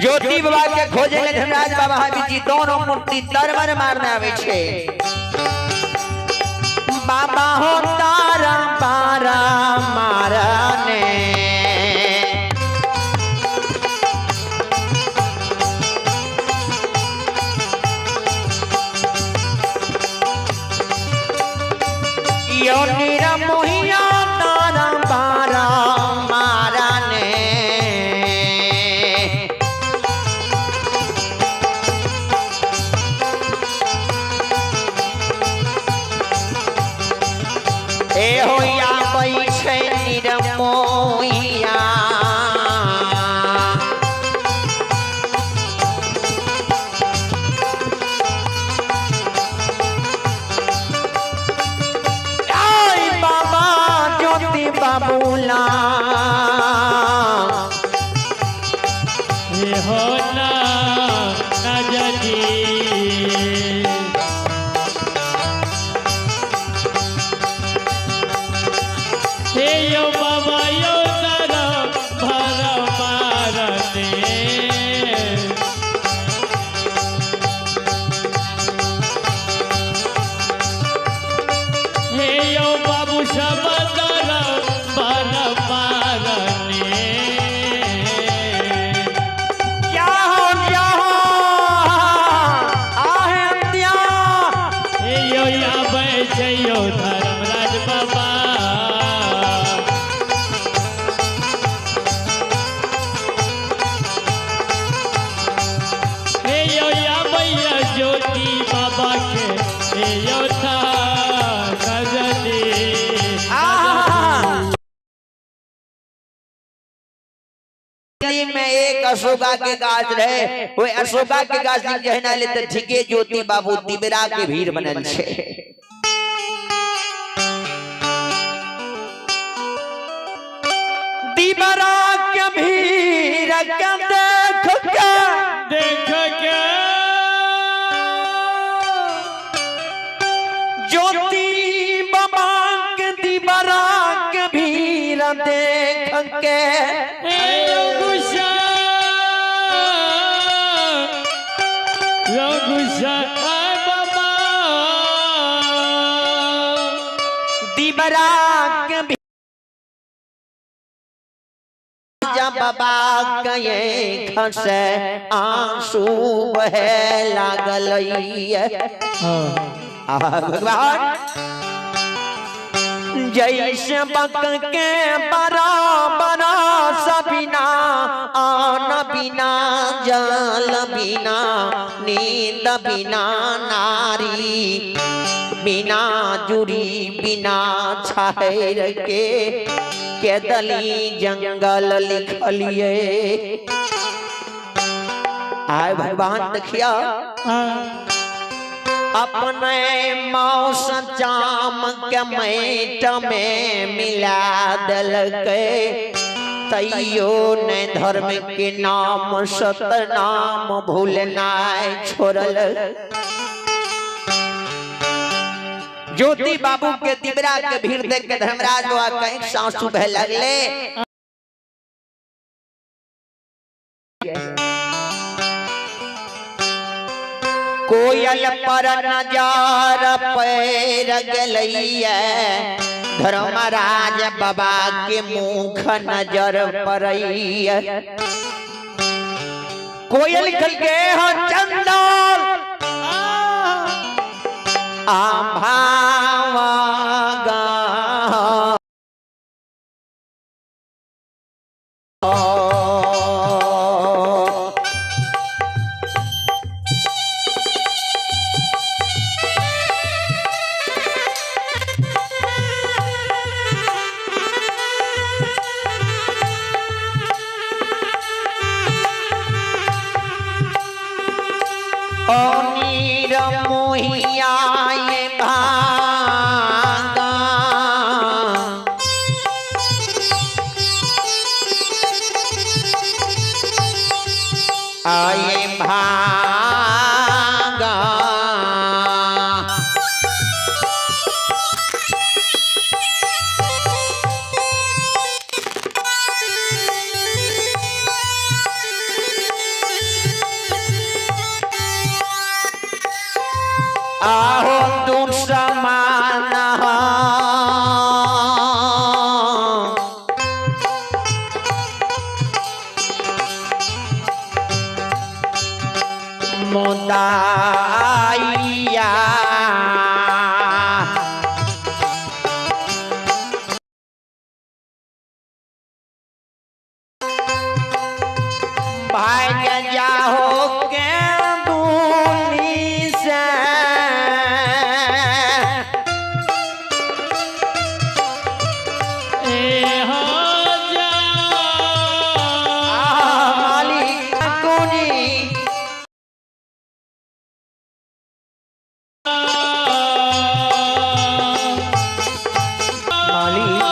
ज्योति बाबा के खोजे ले धर्मराज बाबा हावी जी दोनों मूर्ति तरवर मारने आवे छे बाबा हो तारा पारा मारने बाबूला ये होना नजरी हे यो बाबा यो तारा भर मारने हे यो बाबू सब तारा भर मारने क्या हो आहे अंतिया हे यो या बैठे यो धर्मराज बाबा हे यो या मैया ज्योति बाबा के हे यो था सजनी गली में एक अशोका के गाछ रहे वो अशोका के गाछ कहना लेते ठीके ज्योति बाबू तिबरा के भीड़ बनल छे तिबरा के भीड़ के देख के ज्योति बाबा के तिबरा के भीड़ देख के हे रघुशा बाबा तिबरा के बाबा कहे खसे आंसू बहे लागल भगवान जैसे बक के बड़ा बड़ा सबिना आन बिना जल बिना नींद बिना नारी बिना जुड़ी बिना छायर के दली जंगल लिखलिए आय भगवान देखिया अपने मौस जाम के मैट में मिला दल के तैयो ने धर्म के नाम सतनाम भूलना छोड़ल ज्योति बाबू के तिबरा के भीड़ देख के धर्मराज बाबा कहीं सासू बह लगले कोयल पर नजार पैर गलैया धर्मराज बाबा के मुख नजर परैया कोयल खल के हो चंदन आभावागा नीर मोहिया भागा आए भागा आहो तुम समान मोदाइया भाग जाओ के दूनी से मालिक कोनी मालिक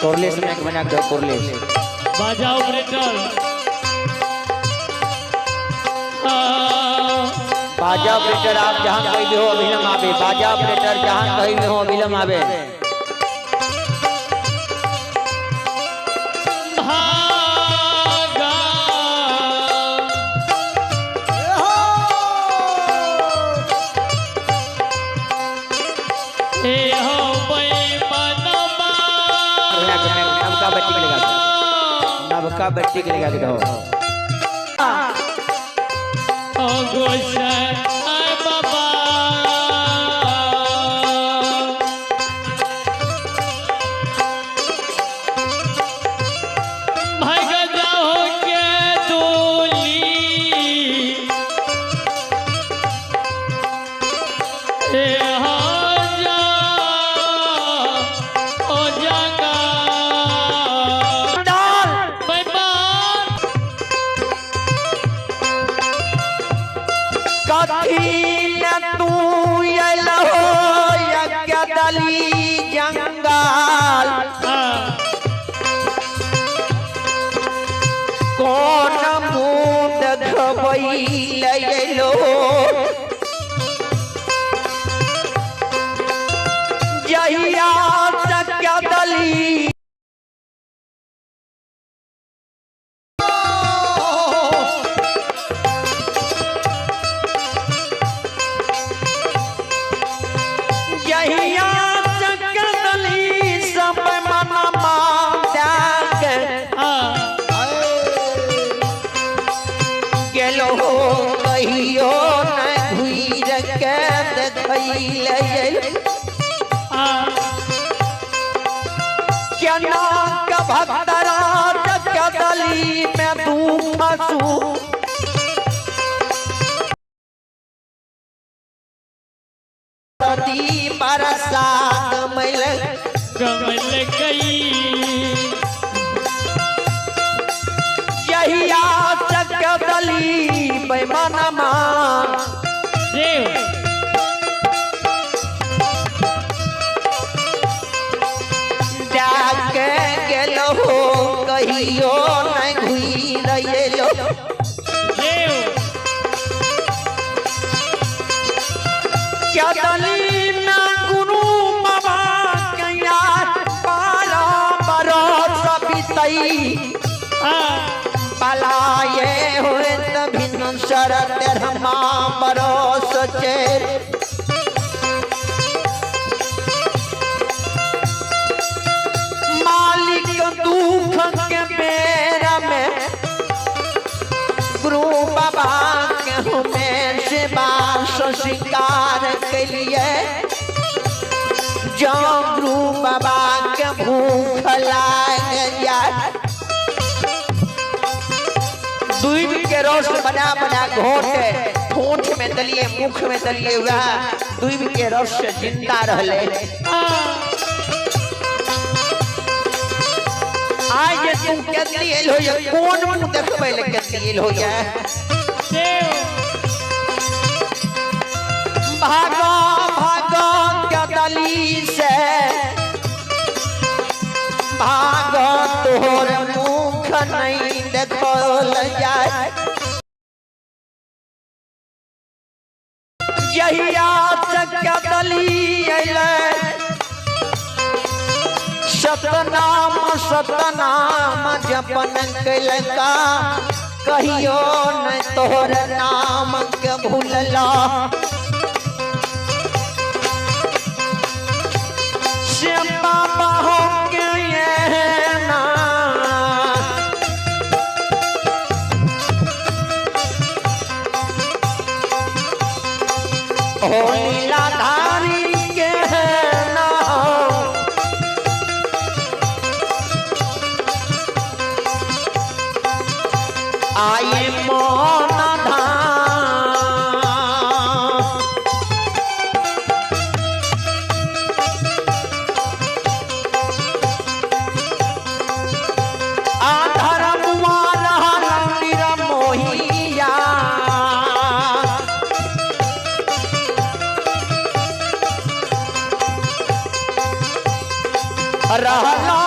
कोरलेस में एक बना दो कोरलेस। बाजा ऑपरेटर बाजा ऑपरेटर आप जहां कहीं भी हो अभिलम आवे। बाजा ऑपरेटर जहां कहीं भी हो अभिलम आवे। भागा ए हो बेईमानमा नबका बत्ती के लगा दो। नबका बत्ती के लगा दो। ओ गोसाई बाबा भाग जाओ के दूली ए हो जा ओ जगा बेईमान कथी न तू यलो यज्ञ दली जंगल कौन मुंड घबई लयलो जहिया यज्ञ दली कहियो न घुर के देखैले केना के भक्तरा के दली में तू फसू दी बरसात कमल गई यही आचक दली बेईमानमा देव जाके गेलो कहियो न घुरैलो देव क्या दली में गुरु बाबा कैया पारा बरस बीतई पलाये हुए तभिन शरत रमा बरस चेर मालिक दुख के बेरा में गुरु बाबा के में से बास शिकार के लिए जो गुरु बाबा के भूख लाग जाए दूध के रस बना बना घोटे ठोंठ में दलिए मुख में दलिए हुआ दूध के रस से जिंदा रहले आज तुम केतली एल हो या कौन मुंह देखबे ले केतली एल हो या देव भागो भागो केतली से भागो तोर मुख नहीं देखल जाए यही आचक केतली अइले सतनाम जपन कैलका कहियो न तोहर नाम के भूलला से बाबा हो के ये ना हो लीलाधारी के ना आए मोन धाम आधर मुआर निर मोहिया रहला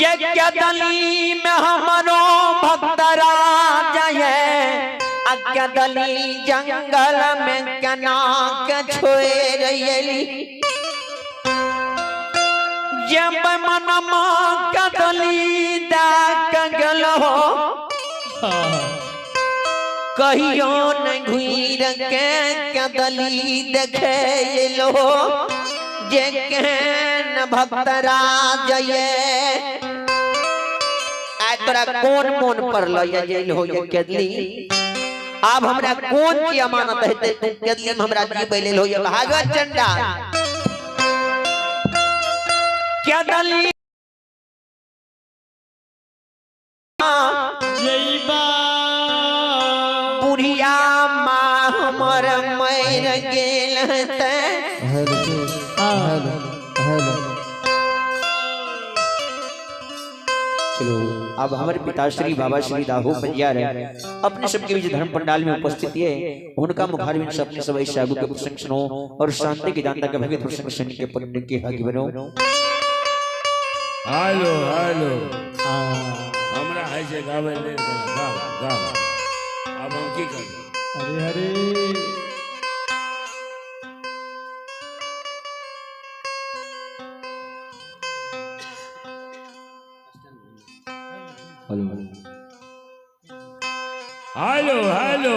ये क्या दली में हमारो भक्तरा जाए क्या दली जंगल में क्या नाक छोए रही जब मनमा का दली डाक गल हो कहियो न घुर के क्या दली देखे लो जे केन भक्तरा जये तोरा कौन मन पर लइल हो ये केदली अब हमरा कौन की अमानत है तू केदली में हमरा जी बैले हो ये भागवत चंडा केदली जईबा बुढ़िया माँ हमर मर गेल ते चलो अब हमारे पिताश्री बाबा श्री दाहो पंजार अपने सबके बीच धर्म पंडाल में उपस्थित है उनका मुखार में सबने सब सागु के प्रसंग सुनो और शांति की दाता के भगत प्रसंग सुन के पुण्य के भागी बनो। हेलो हेलो हमरा है जे गावे ले गाओ अब हम की करें हरे हरे हेलो हेलो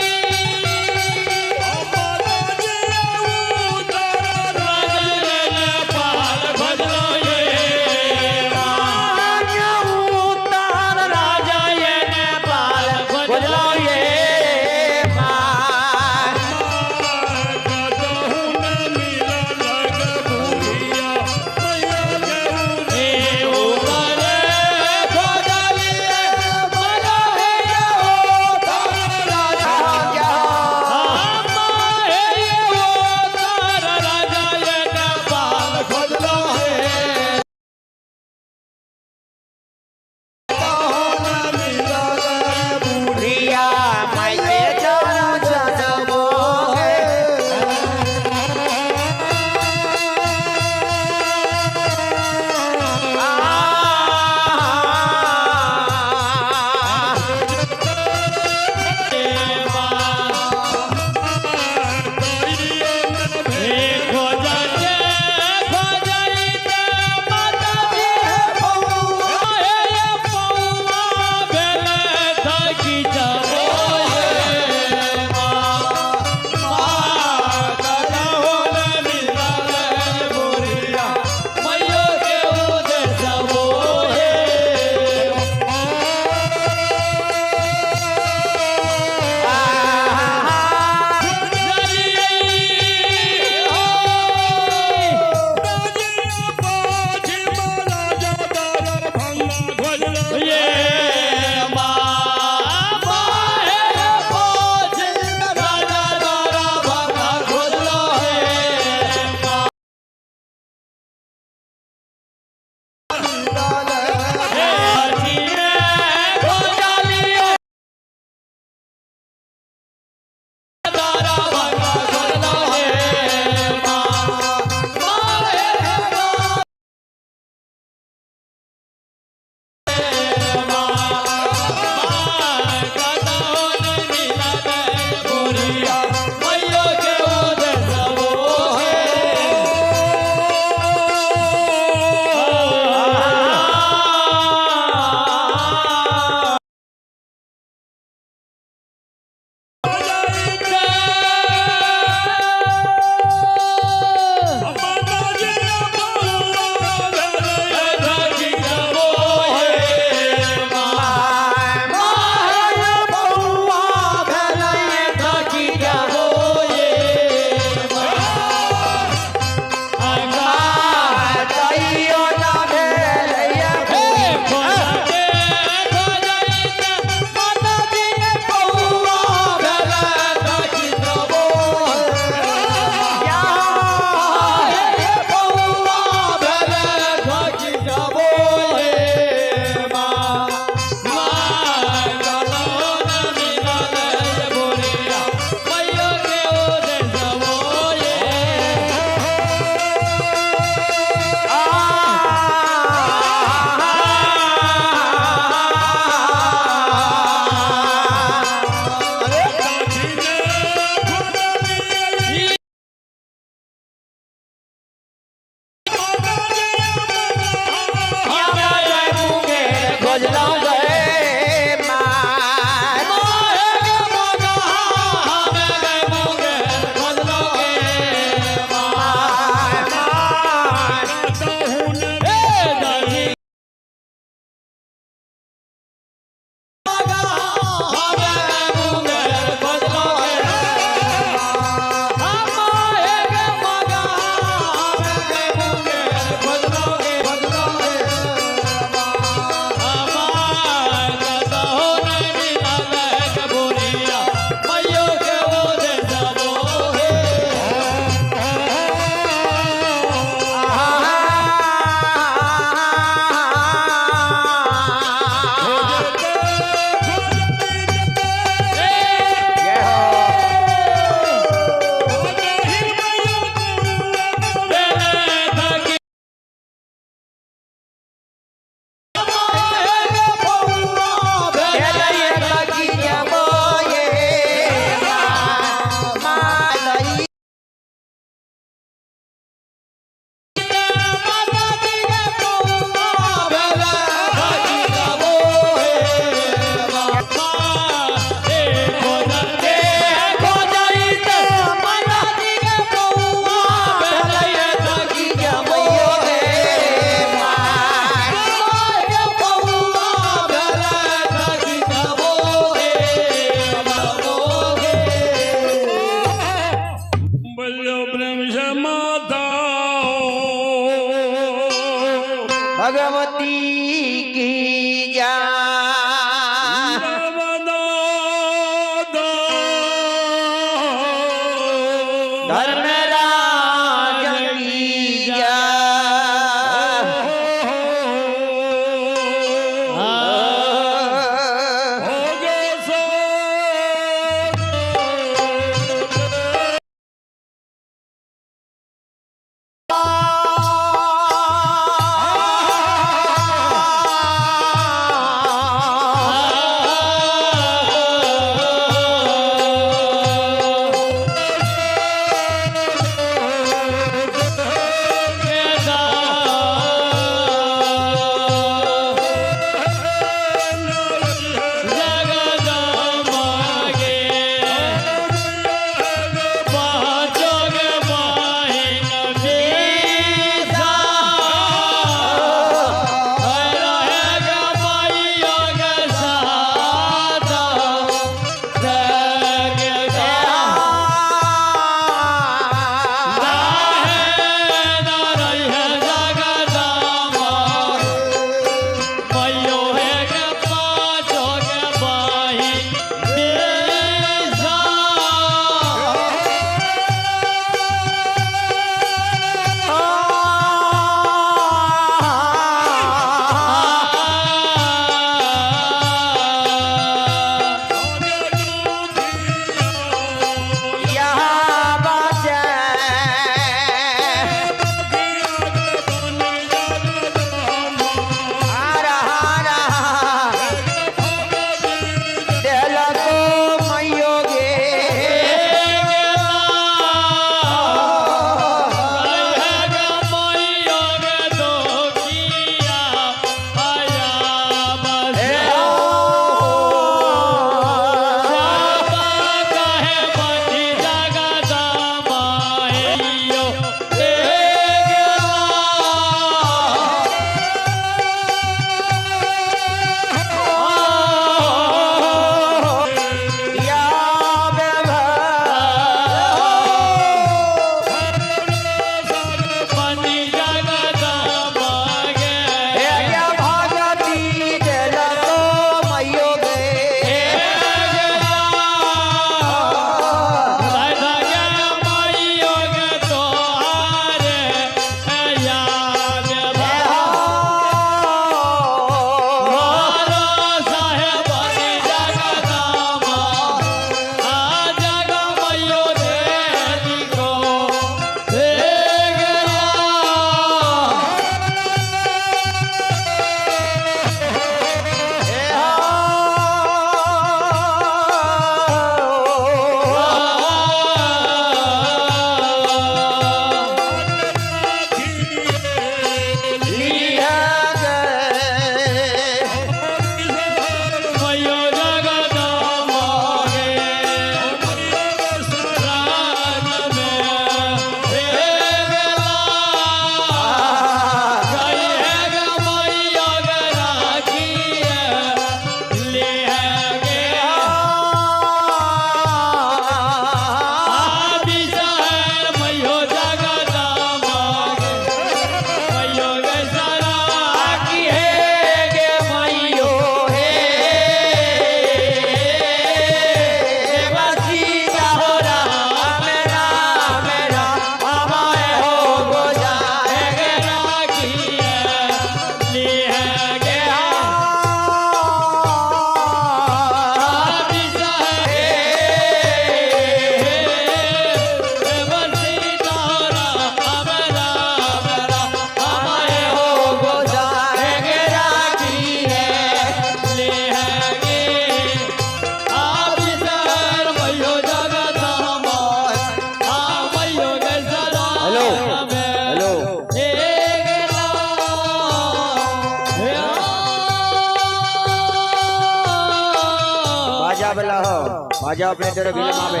बाजा वाला हो बाजा अपने तेरे भी लमावे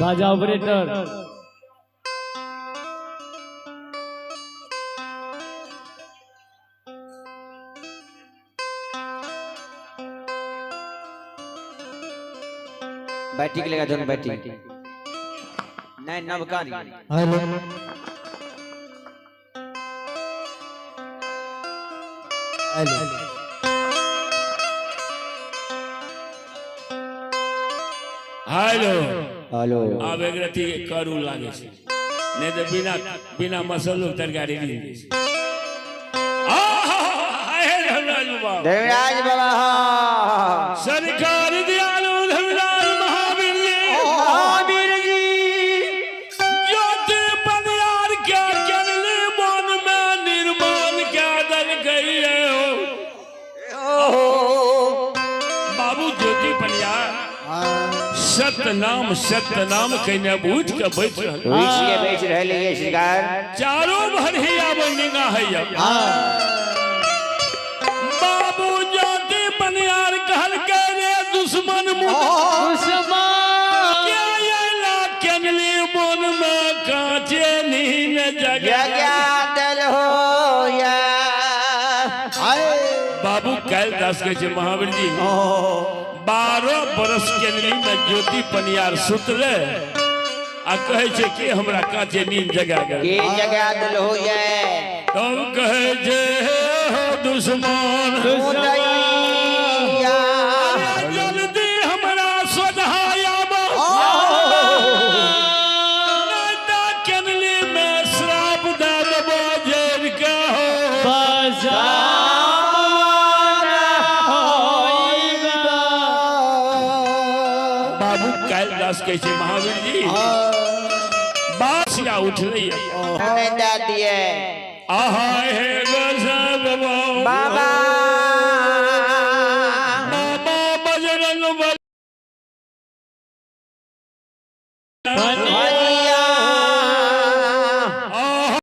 बाजा ऑपरेटर बैठी के लेगा दोनों बैठी नहीं नवकारी हेलो हेलो हेलो हेलो अब एक रती करू लागे छे नहीं तो बिना बिना मसालो तरकारी नहीं दै छे धर्मराज बाबा सरकार दयालु धर्मराज महावीर जी महावीर जी ज्योति बनियार क्या करले मन में निर्माण क्या दल गई हो बाबू ज्योति बनियार सत्य नाम कहने बूझ के बैठ रहल इसलिए बेच रहे ये श्रृंगार चारों भरिया बनिंगा है बाबू ज्योति बनियार कहल के रे दुश्मन केनली मन में कांचे नीन जगह दल हो या बाबू कैलदास के छे महावीर जी 12 बरस केनली में ज्योति बनियार सुतले आ कहे छे कि हमरा कांचे नीन जगह ये जगह दल हो या तो कहे जे हो दुश्मन जल्दी हमरा सोझाया केनली में श्राप दे देबो जेल के हो बाबू कैलदास के छे महावीर जी बासिया उठ रही है दिए आहा हे गजब बाबा बाबा बजरंग बली भैया आहा हे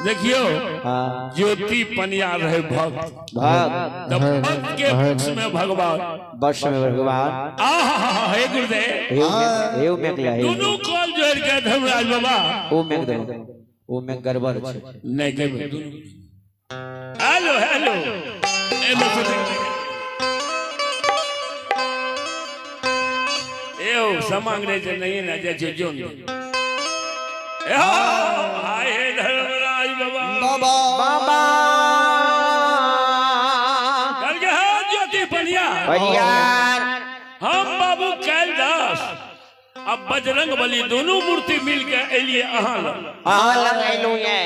देखियो हाँ ज्योति पनिया रहे भक्त भक्त तब भक्त के पक्ष में भगवान वर्ष में भगवान आहा हे गुरुदेव एव में गया दोनों कॉल जोड़ के धर्मराज बाबा ओ में दो ओ में गड़बड़ छै नहीं के हेलो हेलो ए बस एओ समांग रे जे नहीं ना जे छै जोन ए हाय हे धर्मराज बाबा बाबा कर के हाथ ज्योति पनिया भैया हम बाबू कैलदास अब बजरंग बली दोनों मूर्ति मिल के एलिए अहाँ लग लगैलू ये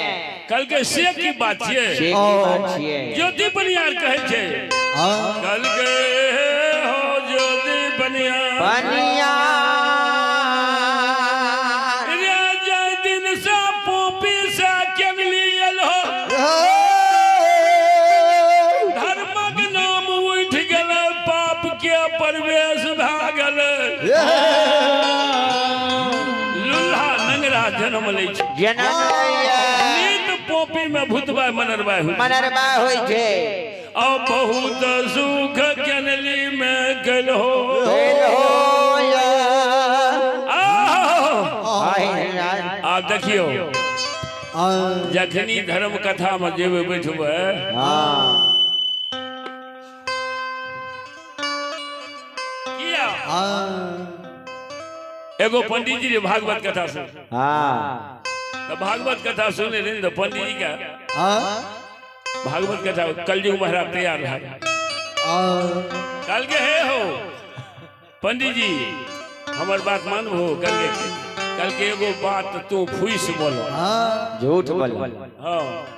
कल के से की बात छियै से की बात छियै ज्योति बनियार कहै छै कल के हो ज्योति बनियार बनिया राजा दिन सा पोपी सा केवली एलो धर्मक नाम उठ गेल पाप के प्रवेश भए गेल लुल्हा नंगरा जन्म लै छै जनम पोपी में भूतबा मनरबा होय छै अब बहुत सुख जनली में गल हो आप देखियो जखनी धर्म कथा में जेबे बैठबे किया एगो पंडित जी भागवत कथा सुन तो भागवत कथा सुने रहे तो पंडित जी का भागवत कथा कलयुग महाराज तैयार रहा कल के है हो पंडित जी हमार बात मान हो कल के एगो बात तू फुइस बोलो झूठ बोल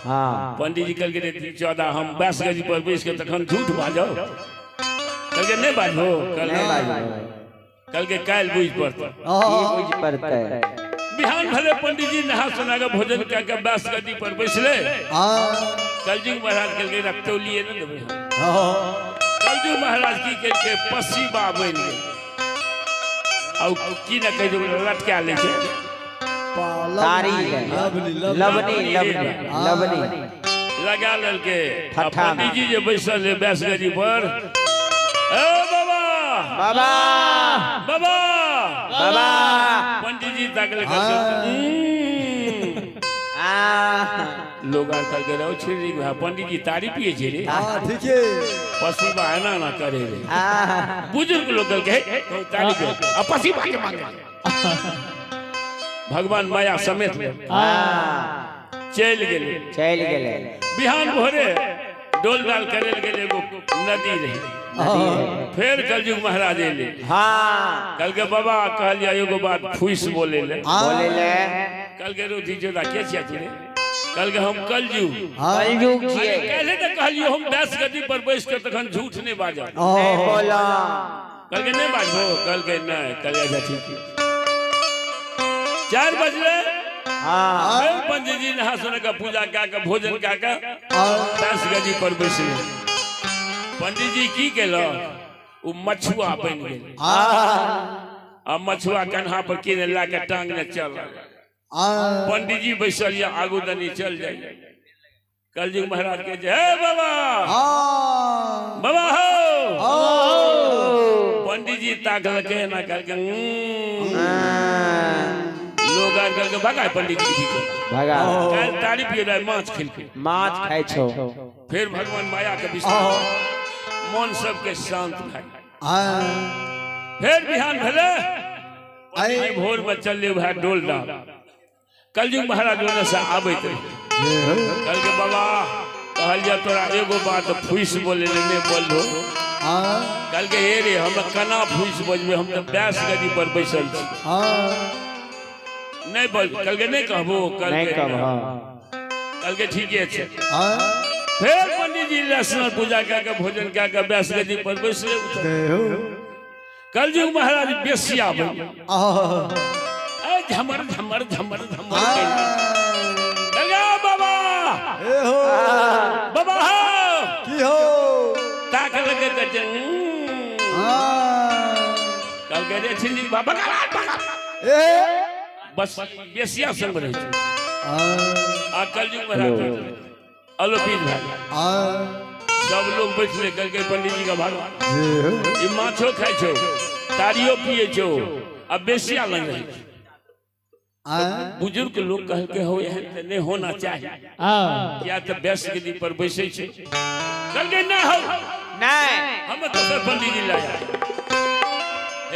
हाँ पंडित जी कल के 14 हम 20 गजी पर बैस के तखन झूठ बाजो कल के नहीं बाजो कल के काल बुझ पड़ता बिहान भले पंडित जी नहा सुना के भोजन करके 20 गद्दी पर बैसले कलयुग महाराज के रक्तौलिए न देबे कलयुग महाराज की के पसीबा बन गए औ की न कह दो लटका ले छै तारी लवनी लगा लेल के पंडित जी जे बैसल है 20 गद्दी पर ए बाबा बाबा बाबा बाबा पंडित जी ताकल लोग आजकल के रहो छिड़ी पंडित जी तारी पिए छे रे ठीक है पसी बहाना ना करे रे बुजुर्ग लोग के तारी पिए अब पसी के मांगे भगवान माया समेत चल गेले बिहान भोरे डोल डाल करे गेले एगो नदी रहे फिर कलयुग महाराज एले कल के बाबा कहलिया एगो बात फुइस बोले ले कल के रोटी जोदा के छिया तू रे कल के हम कलयुग छिए पहले तो कहलियो हम 10 गद्दी पर बैस के तखन झूठ नहीं बाजा नहीं बोला कल के नहीं बाजो कल के नहीं कल ऐसा ठीक है 4 बजे पंडित जी नहा सोने का पूजा का भोजन का 10 गद्दी पर बैसले पंडित जी की केलो उ मछुआ बन गेल अब मछुआ कन्हा पर किने ला के टांग ने चल पंडित जी बैसल या आगू दनी चल जाए कलयुग महाराज के जय बाबा बाबा हो पंडित जी ताकल के ना करके लोग आर करके भगाए पंडित जी भगा कल तारी पिए रहे माछ खिल के माछ खाए छो फिर भगवान माया के विष्णु मन सबके शांत भाई फिर बिहान भले भोर में चल भाई डोल डाल कलयुग महाराज ओने से आबैत कल के बाबा कहलिया तोरा एगो बात फुइस बोले नहीं बोल कल के हे रे हम कना फुइस बजबे हम तो 20 गद्दी पर बैसल छी नहीं बोल कल के नहीं कहबो कल के ठीके छै फिर पंडित जी लक्ष्मण पूजा के भोजन के 20 गद्दी पर बैसले कलयुग महाराज बेसिया बन झमर झमर झमर झमर लगा बाबा बाबा की हो ताक लगे कचन कल के रे छिंदी बाबा बस बेसिया संग रहे आ कलयुग महाराज अलोपीज भाई सब लोग बैठले कल के पंडित जी का भगवान ई माछो खाइ छो तारियो पिए छो अब बेसिया लग रही बुजुर्ग लोग कह के हो यह नहीं होना चाहिए या तो 20 गद्दी पर बैसे छे कल के ना हो नहीं हम तो सर पंडित जी लाया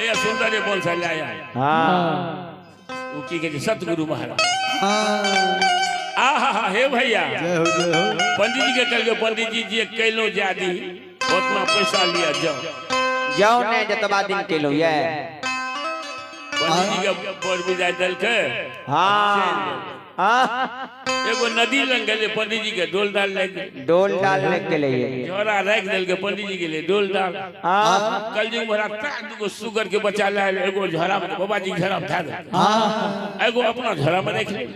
ए सुंदर बोल सा लाया वो की के सतगुरु महाराज आहा हे भैया पंडित जी के कल के पंडित जी जे कैलो जादी उतना पैसा लिया जाओ ने जतबा दिन केलो ये पंडित जी के बर विदाई दल के एगो नदी लंग गए पंडित जी के डोल डाल डोल डालने के लिए झोरा रख दल के पंडित जी के लिए डोल डाल कल जी महाराज दुगो सुगर के बचा ले एगो झोरा में बाबा जी झोरा में था एगो अपना झोरा में रख ले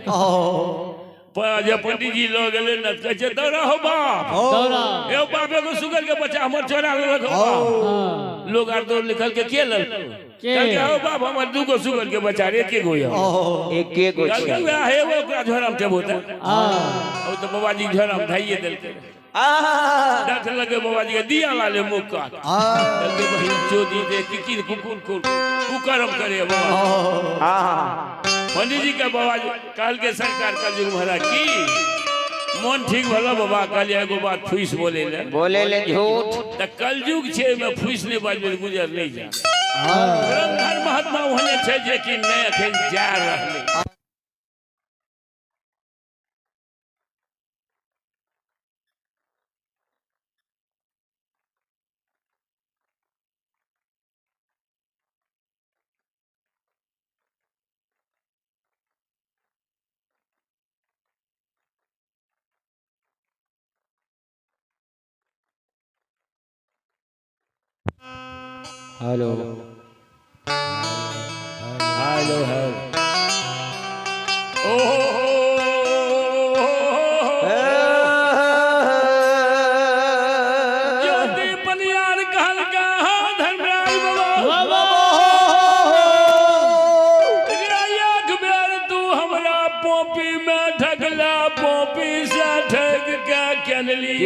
जब पंडित जी लोग गए न कहे दौड़ा हो बाप दौड़ा ए बाप एगो सुगर के बच्चा हमर चोरा रखो लोग आर दौड़ निकल के के लल के हो बाप हमर दुगो सुगर के बच्चा रे के गोया एक गो है वो ओकरा झोरा में ठेबोता ओ तो बाबा जी झोरा में धाइए देल के डाक लगे बाबा जी के दिया वाले मुख काट लगे भाई चोदी दे किकिर कुकुर कुकरम करे बाबा पंडित जी का बाबा काल के सरकार का जुग महाराज की मन ठीक भला बाबा कल एगो बात फुइस बोले ले झूठ त कल जुग छे में फुइस ने बाजबे गुजर नहीं जा धर्म महात्मा होने छे जे कि नहीं अखन जा रहले हेलो हेलो ओ ज्योति पनियार कहल का धर्मराज बाबा एक बेर तू हमरा पोपी में ठगला पोपी से ठग के केनली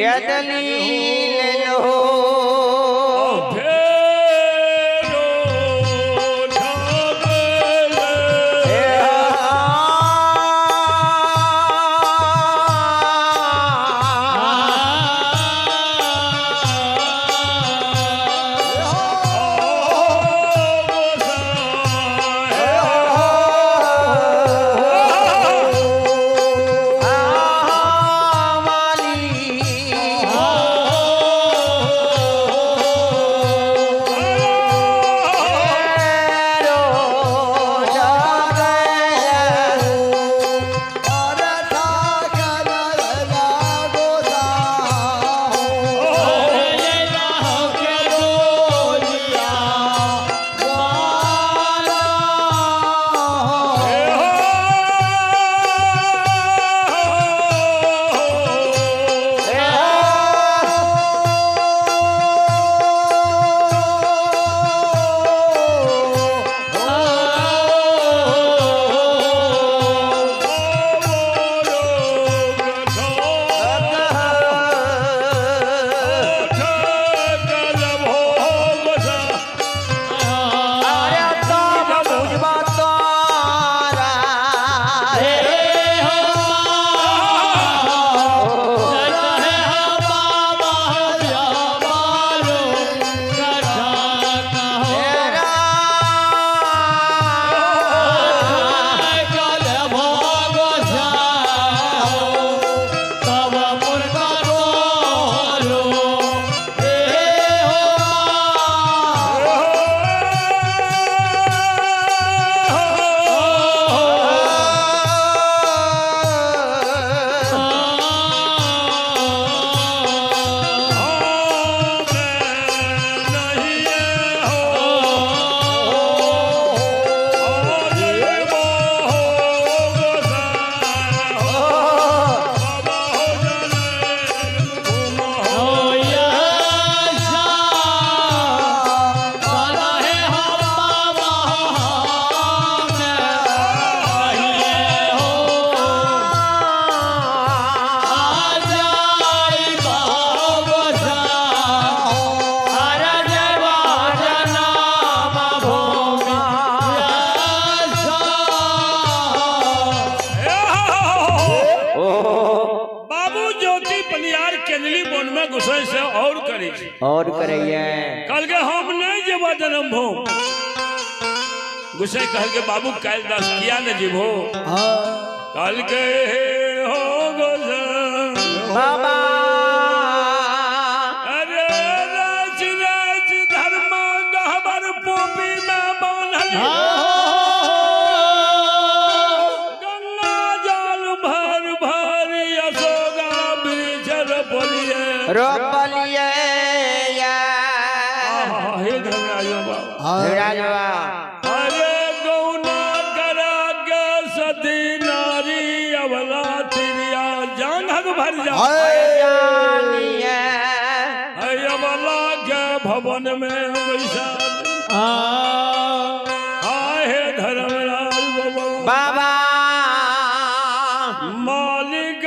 और करैया कल के हम नहीं जेबो जन्म भो गुस्से कहल के बाबू काल दास किया न जेबो कल के हो गोसा बाबा अरे राज राज धर्म गहबर पोपी में बनल रोपलिए या हे धर्मराज बाबा राजवा अरे गौना करा के सती नारी अबला तिरिया जान हक भर जा जानिए अबला के भवन में वैसा हे धर्मराज बाबा बाबा मालिक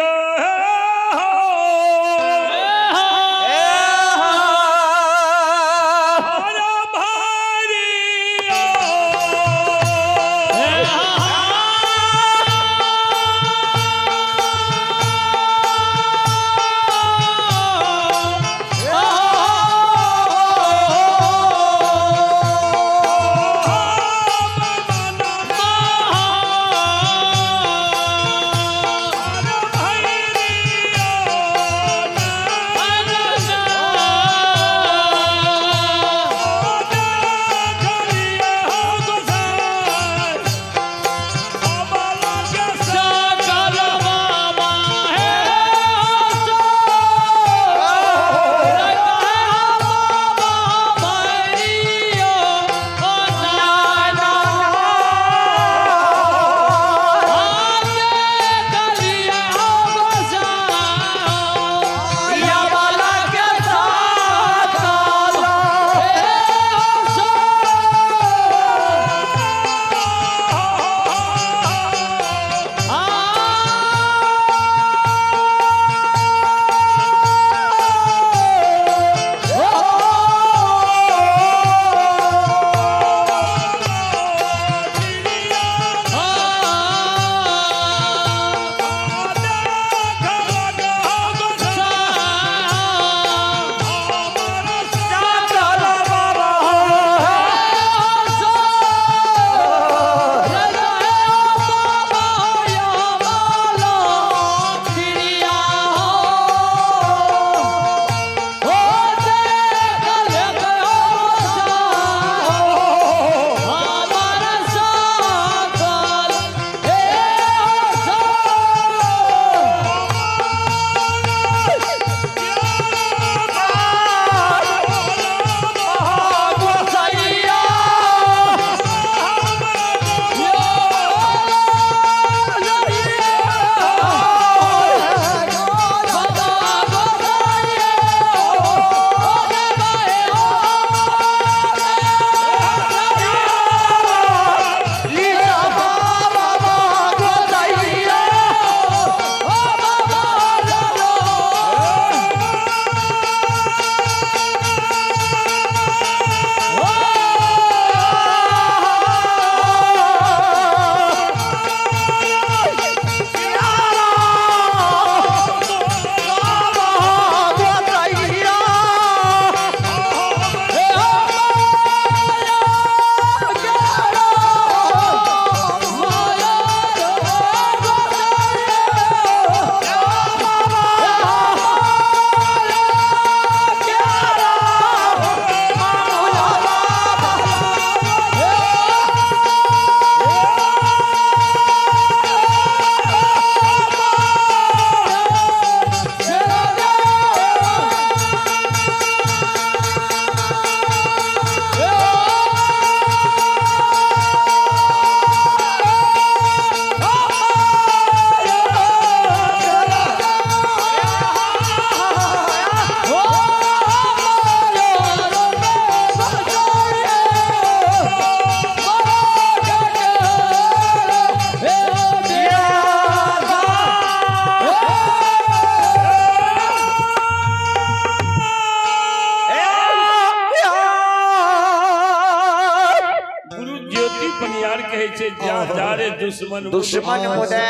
दुश्मन मुदे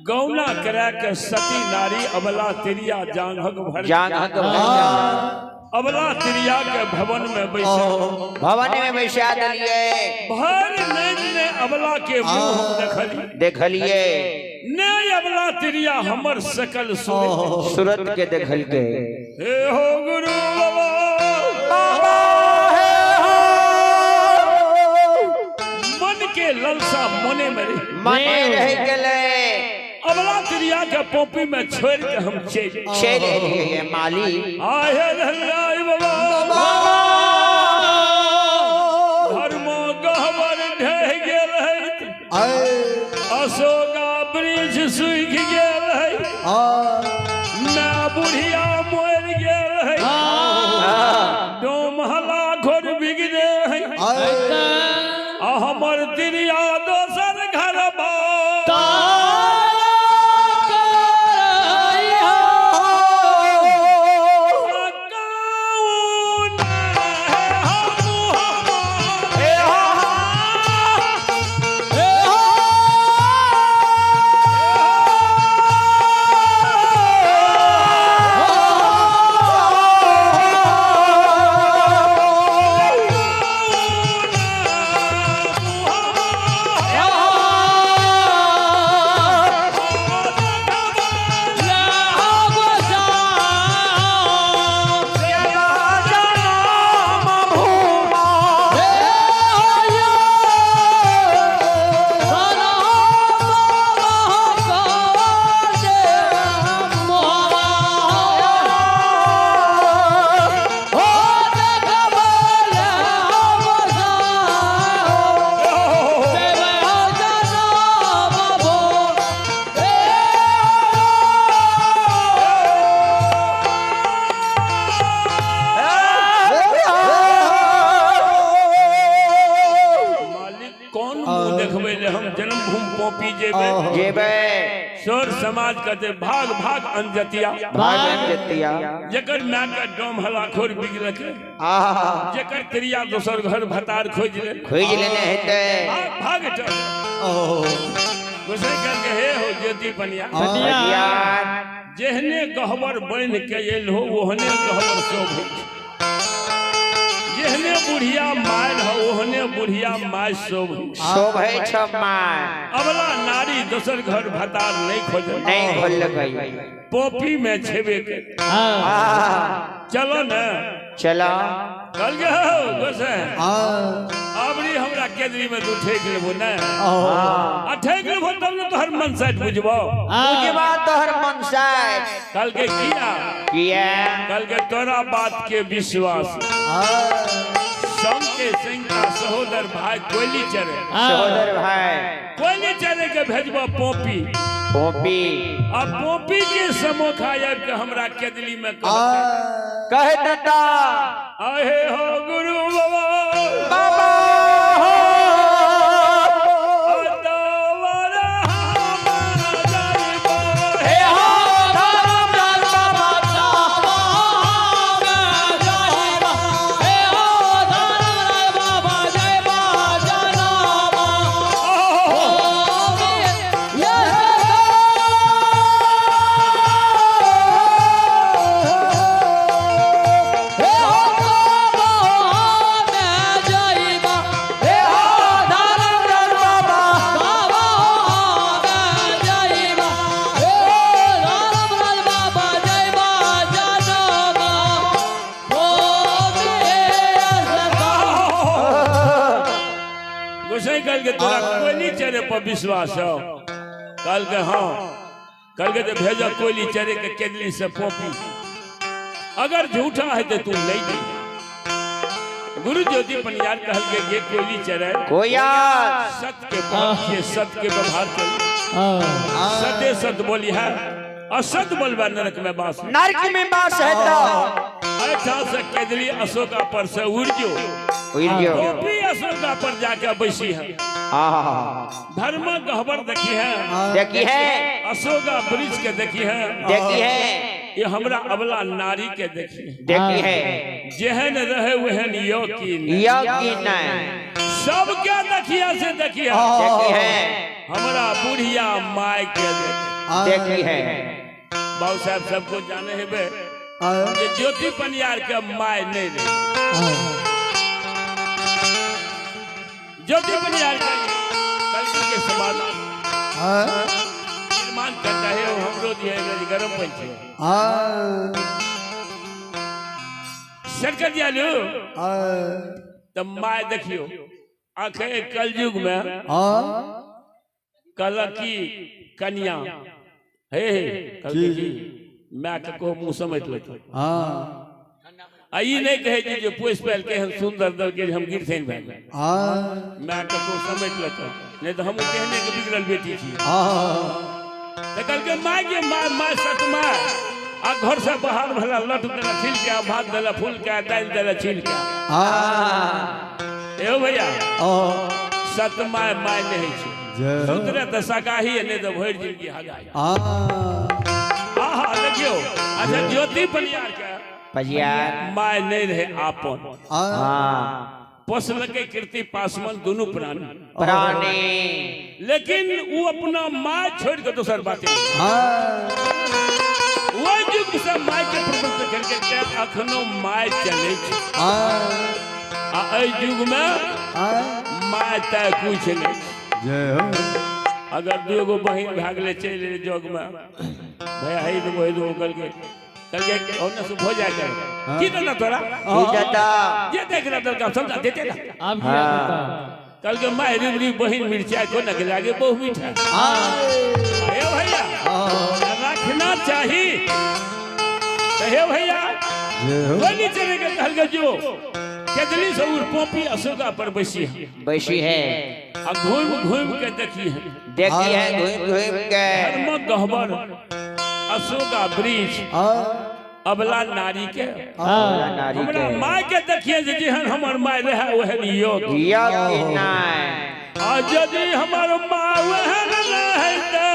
गौना करा के सती नारी अबला तिरिया जांघक भर अबला तिरिया के भवन में बैसा दलिए भर ने अबला के मुंह देखलिए ने अबला तिरिया हमर सकल सूरत के देखल के हे हो गुरु मन के ललसा मने में मने रह गेले अबला त्रिया के पोपी में छोड़ के हम चले माली आए धन्य बाबा धर्मो गहवर ढह गेल है अशोका वृक्ष सूख गेल है मैं बुढ़िया मोर गेल है डोमहला घोर बिगड़े है हमर तिरिया दोसर घर सोर समाज कहते भाग भाग अंजतिया जकर ना का डोम हला खोर बिगड़ के जकर त्रिया दोसर घर भतार खोज लेने हेते भाग गुस्से करके हे हो ज्योति पनिया जेहने गहवर बन के एल हो ओहने गहवर शोभ जेहने बुढ़िया माल हो ओहने बुढ़िया माय शोभ है छब माय अबला नारी दोसर घर भतार नहीं खोज पोपी में छेबे के चलो न चला कल गो गोसे अबरी हमरा केदरी में तू ठेक लेबो न आ ठेक लेबो तब न तोहर मन साइड बुझबो बुझबा तोहर मन साइड कल के किया कल के तोरा बात के विश्वास संग के सिंह का सहोदर भाई कोयली चरे सहोदर भाई कोयली चरे के भेजबो पोपी अब पोपी के समोखा आब के हमरा केदली में कहे दत्ता आहे हो गुरु बाबा हो कल के तोरा कोयली चरे पर विश्वास हो कल के हाँ कल के भेजा कोयली चरे के केदली से पोपी अगर झूठा है तो तू नहीं दी गुरु ज्योति पनियार कहल के ये कोयली चरे सत्य के बात ये सत्य के व्यवहार कर सत्य सत्य बोली है असत बोलबा नरक में बास है तो अच्छा से केदली अशोका पर से उड़जो गोपी अशोका पर जाके बैसी है धर्म गहबर देखी है अशोका वृक्ष के देखी है ये हमरा अबला नारी के देखी है जेहन रहे वहन यकीन सब क्या देखिया से देखी है हमरा बुढ़िया माय के देखी है बाबू साहब सबको जाने है बे ये ज्योति पनियार के माय नहीं रहे ज्योति पनियार कलकी के समान निर्माण करता है हमरो दिए गरम पंचे सरकार दिया लो तब माय देखियो आखे कलयुग में कलकी कन्या हे कहलकै जी मैं को मुंह समझ लेते आई नहीं कहे जी जो पोस पहल के हम सुंदर दल के हम गिर थे मैं को समझ लेता नहीं तो हम कहने के बिगड़ल बेटी थी तो कल के माँ के माँ सट माँ आ घर से बाहर भला लट देला छिल के भात देला फूल के दाल देला छिल के ए भैया सत माय माय नहीं छै सुतरे त सगाही नहीं तो भर जिंदगी हगाई आहा देखियो अच्छा ज्योति बलियार के पजियार माय नहीं रहे आपन पोसल के कीर्ति पासवान दोनों प्राणी लेकिन वो अपना माय छोड़ के दूसर बातें वो युग से माय के प्रबंध करके अखनो माय चले आ युग में माय तय कुछ नहीं अगर दूगो बहन भागले चले जोग में भैया है तो वही दो कल के होने से हो जाएगा की ना तोरा ये देख रहा दल का समझा देते ना आप क्या बता कल के माय रिबरी बहन मिर्चा को न लागे बहु मीठा हे भैया रखना चाहिए हे भैया वही चले के कल के जो केदली से उर पोपी अशोका पर बैसी है आ घूम घूम के देखी है घूम घूम के धर्म गहबर अशोका वृक्ष अबला नारी के हमरा माय के देखिए जेहन हमर माय रहे ओहन योग आ यदि हमर माय ओहन रहते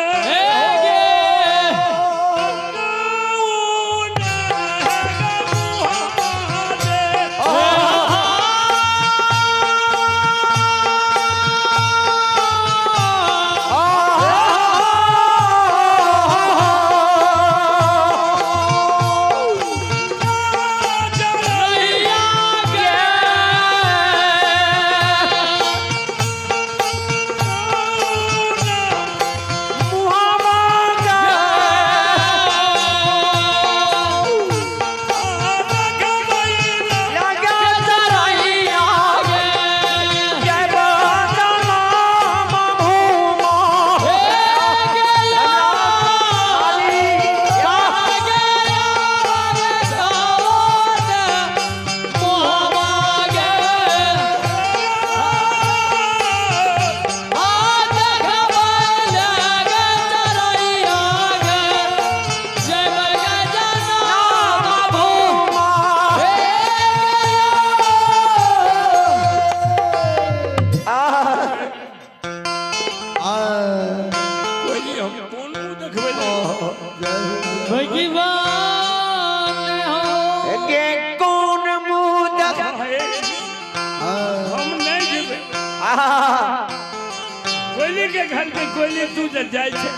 कोयली के घर के कोयली तू जाय छे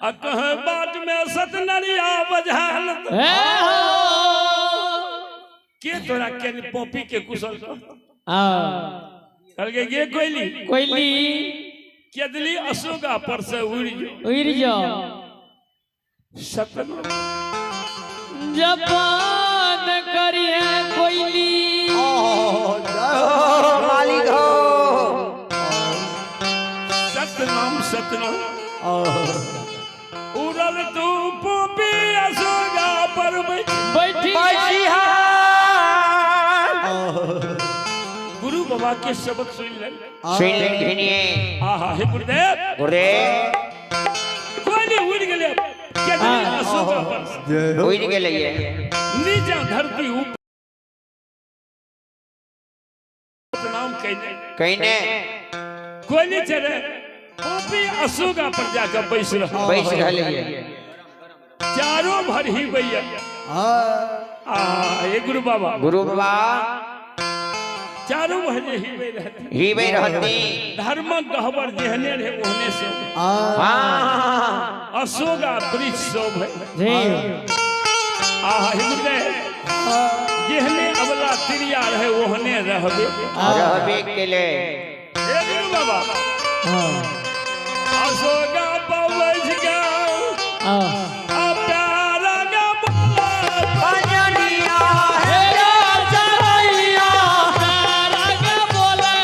आ कहे बाट में सतनरिया बजाल के तोरा के पोपी के कुशल कल के ये कोयली केदली अशोका पर से उड़ जा सतन जपान करिए कोयली मालिक हो सतनाम उड़ल तू पोपी अशोका पर बैठी गुरु बाबा के सबक सुन ले आहा हे गुरुदेव कोयली उड़ गेले केदली अशोका पर उड़ गेले नीचा धरती ऊपर नाम कहने कोयली चले पोपी अशोका पर जाकर बैस रहे चारों भर ही भैया ये गुरु बाबा चारों भर ही रहती धर्म गहबर जेहने रहे ओहने से अशोका वृक्ष शोभ जेहने अबला तिरिया रहे ओहने रहबे के ले गुरु बाबा अशोका पवज गया प्यारा गा बोला भजनिया प्यारा गा बोले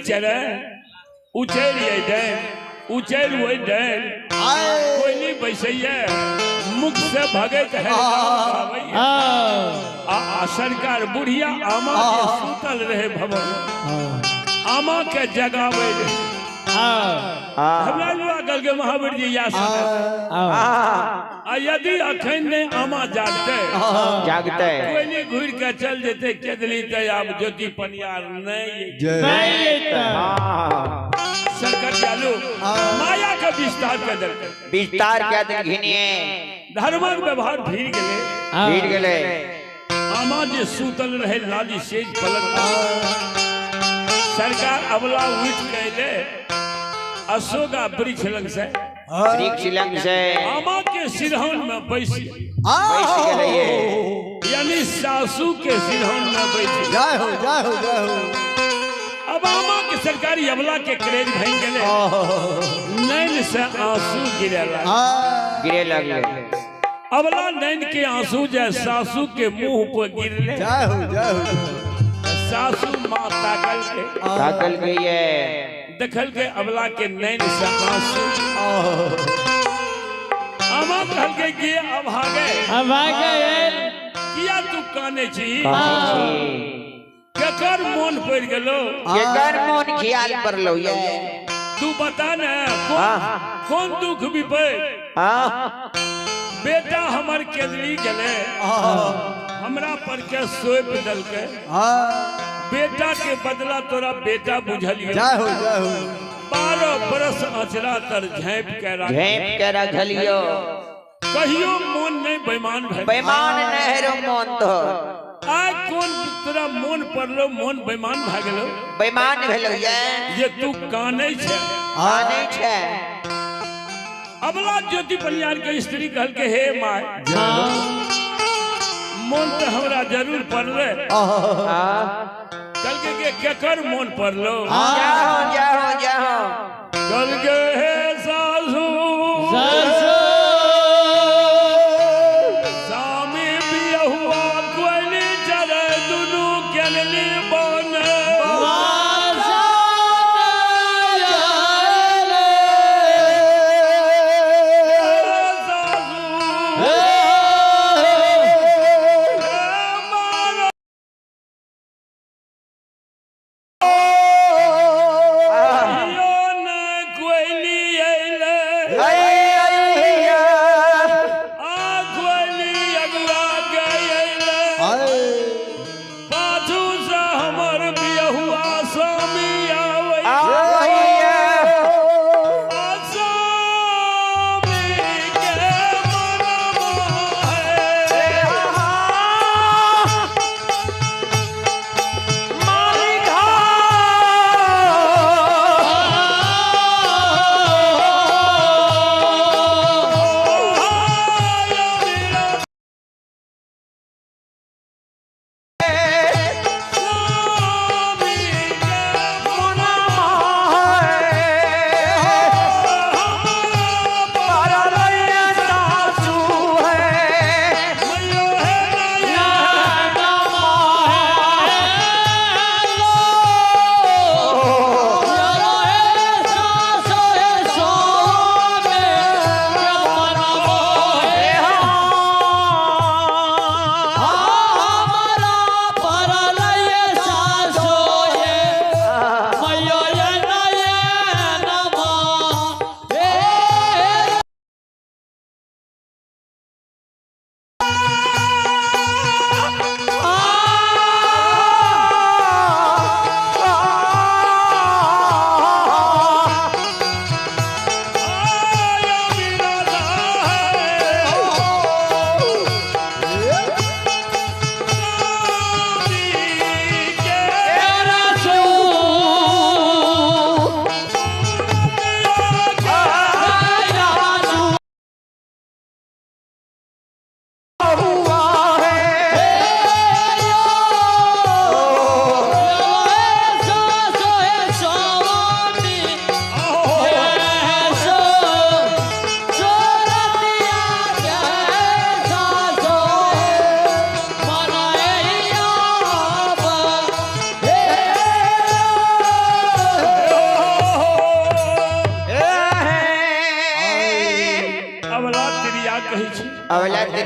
चढ़े उचैल डैन उचैल हुए डैन कोयली बैसैया मुख से भगत है सरकार बुढ़िया आमा के सुतल रहे भवन आमा के जगावे हमरा लागल के महावीर जी या यदि अखन ने आमा जागते कोयली घुर के चल जेते केदली ते आब ज्योति पनियार नहीं सरकार चालू माया का विस्तार कर दे घिनिए धर्मक व्यवहार भीड़ गेले आमा जे सुतल रहे लाली सेज पलक सरकार अबला उठ गए अशोका वृक्ष लंग से आमा के सिरहन में बैस यानी सासू के सिरहन में बैस जाओ अब आमा के सरकारी अबला के क्रेज भई गेले नैन से आंसू गिरे लगे अबला नैन के आंसू जै सासू के मुंह पर गिरले सासू माँ ताकल गई है दखल के अबला के नैन से आंसू आमा कहल के अब भागे किया तू काने छी केकर मन पड़ गेलो केकर मन ख्याल पड़लो ये तू बता ना कौन दुख विपै बेटा हमर केदली गेले हमरा पर के सोप दल के बेटा के बदला तोरा बेटा बुझलियो 12 बरस अचरा तर झाँप के रखलियो कहियो मन नहीं बेईमान नहीं रो मन तो आज कौन तोरा मन पड़लो मन बेईमान भ गेलो बेईमान भेलो ये तू कानै छे अबला ज्योति पनियार के स्त्री कहल के हे माय मन तो हमरा जरूर पड़ले कल के केकर मन पड़लो जाओ कल के हे सासू सामी बियहुआ कोयली चढ़े दुनू केनली बने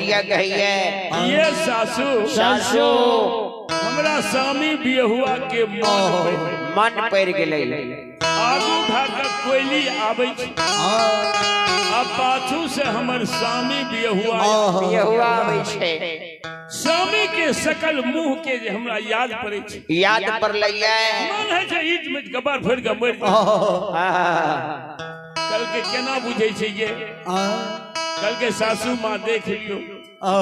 मयरिया कही है ये सासू सासू हमरा स्वामी बिहुआ के मन पड़ गेलै आगू भाग कोयली आबै छै आ पाछू से हमर स्वामी बिहुआ बिहुआ आबै छै स्वामी के सकल मुंह के जे हमरा याद पड़े छै याद पड़लैया मन है छै ईट में कबार फोड़ के मर कल के केना बुझै छै ये कल के सासू माँ देख लियो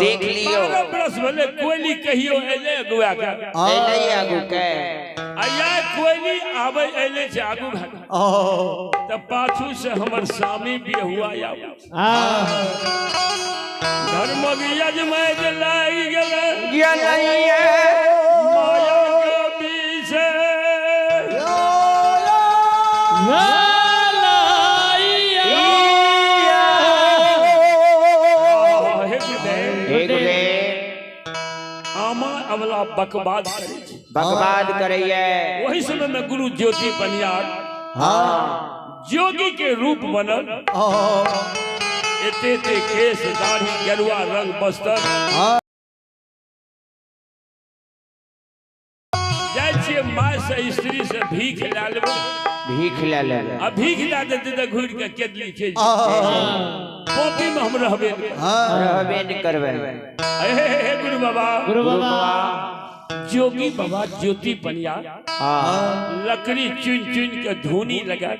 देख लियो 12 बरस भले कोयली कहियो एले अगुआ के एलै आगू के आया कोयली आबै एले छै आगू भाग त पाछू से हमर स्वामी बिहुआ आबै धर्म यजमाय लाई गेलै माया के पीछे अमला बकवाद करे छै बकवाद करैया वही समय में गुरु ज्योति बनियार जोगी के रूप बनल एते केस दाढ़ी गेरुआ रंग बस्तर जाय छियै माय से स्त्री से भीख ला लेबो भीख ले लेबै आ भीख ला देते त घुर के केदली छै कॉपी में हम रहबे नहीं करबै हे गुरु बाबा जोगी बाबा ज्योति बनिया लकड़ी चुन चुन के धुनी लगा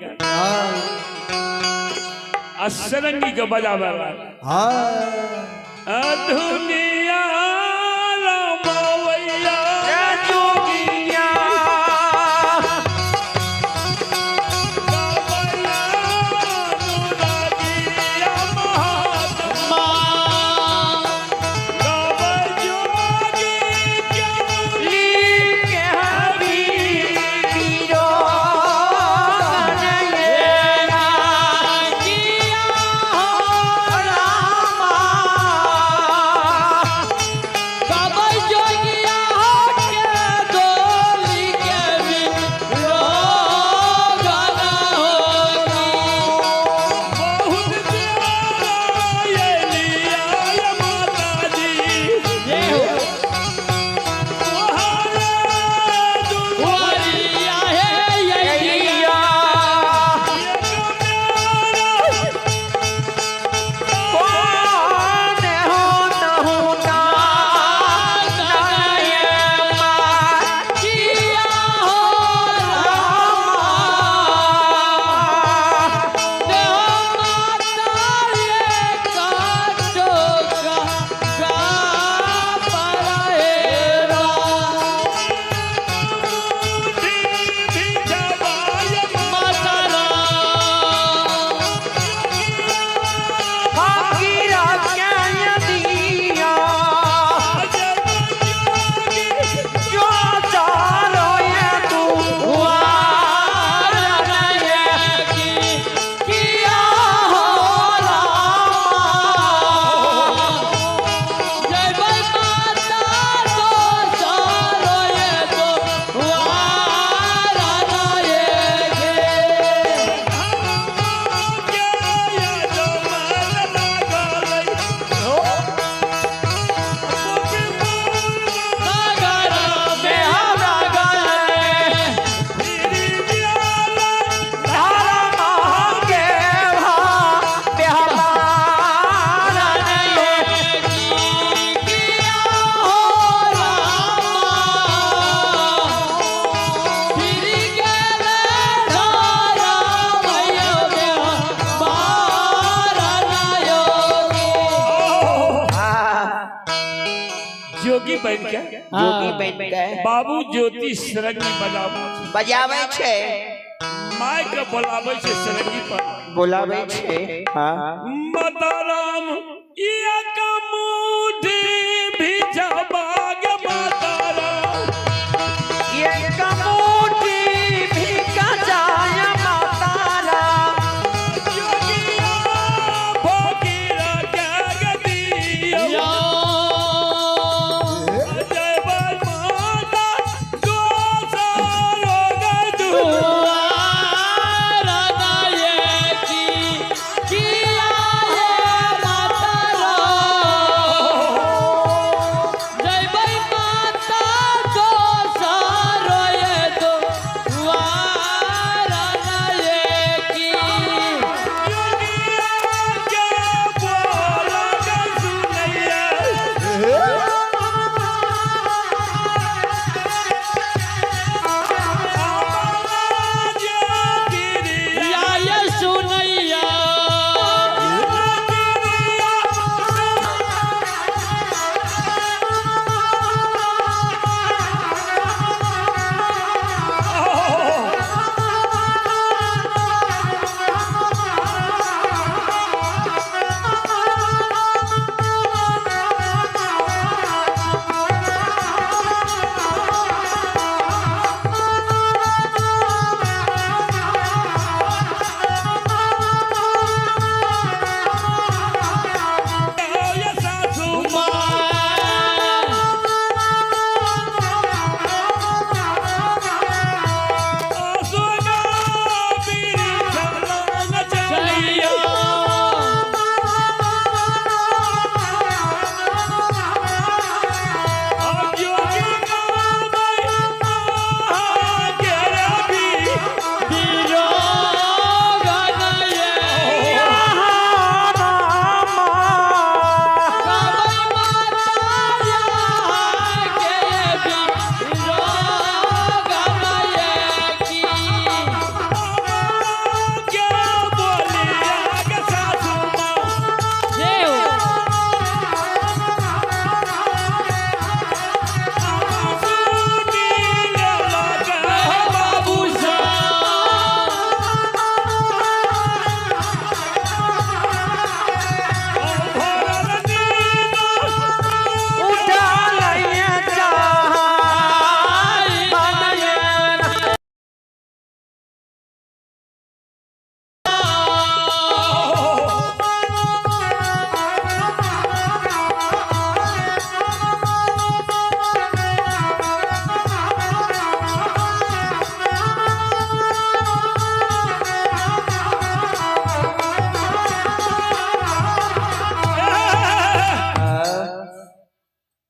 असरंगी के बजावे धुनिया रामवैया जोगिया जोगी बन के बाबू ज्योति सरंगी बजावे छे माय के बोलावे छे सरंगी पर बोलावे छे माताराम इया का मुठी भिजबाग माताराम ये का मुठी भिका जाय माताराम जोगिया भोगिया के गदिया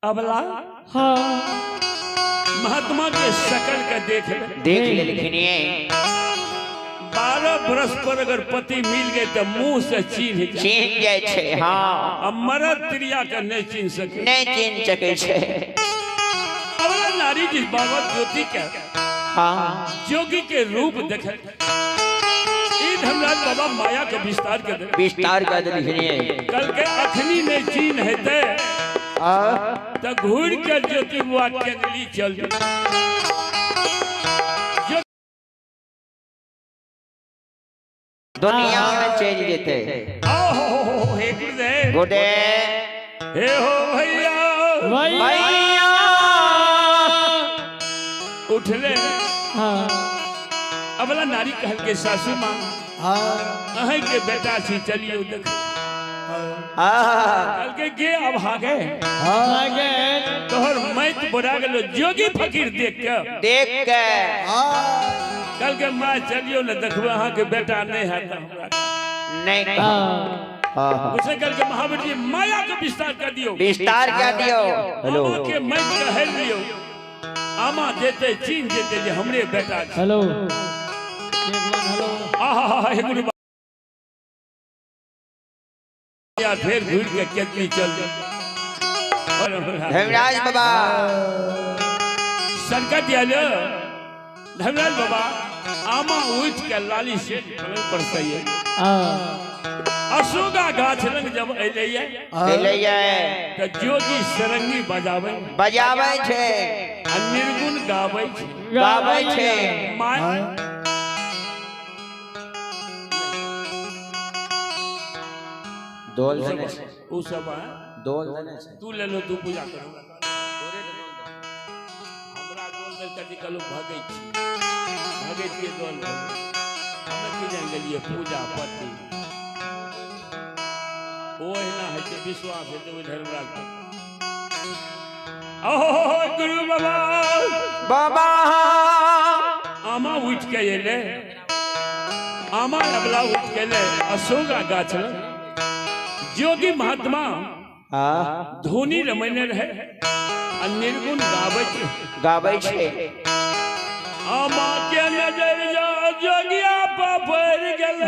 अबला हाँ महात्मा के शकल का देख ले लेकिन ये 12 बरस पर अगर पति मिल गए तो मुंह से चीन जाए छे। हाँ अब मरद त्रिया का नहीं चीन सके नहीं चिन्ह सके छे। अबला नारी जिस बाबा ज्योति का हाँ जोगी के रूप देखे धर्मराज बाबा माया के विस्तार कर दे लिखिए। कल के अखनी में चीन है तो घूर कर ज्योति बुआ के गली चल दुनिया में चेंज देते। हे गुरुदेव गोदे हे हो भैया भैया उठ ले। हाँ अबला नारी कहल के सासू माँ अहे के बेटा छी चलियो देख कल के गे अब भागे तोहर मैत बोरा गेलो जोगी फकीर देख के कल के माँ चलियो न देखबो अहाँ के बेटा नहीं है तो हमरा नहीं उसे कल के महावीर जी माया का विस्तार कर दियो हेलो के मैत कहल दियो आमा देते चीन देते जे हमरे बेटा छै। हेलो हे गुरु या फिर घूर के कितनी चल धर्मराज बाबा संकट आलो धर्मराज बाबा आमा उठ के लाली से पलंग पर सही अशोका गाछ रंग जब अइले तो जोगी सरंगी बजावे छे आ निर्गुण गावे छे माय दोल देने छे उ सब है दोल देने छे तू ले लो तू पूजा करो हमरा दोल दे के निकलो भागे के दोल हम की जान गेलिए पूजा पति ओहिना है के विश्वास है तो धर्मराज ओहो गुरु बाबा आमा उठ के ले आमा अबला उठ के ले अशोका गाछ जोगी महात्मा धोनी रमने रहे निर्गुण गावे छे आमा के नजर जोगिया पर पड़ गेल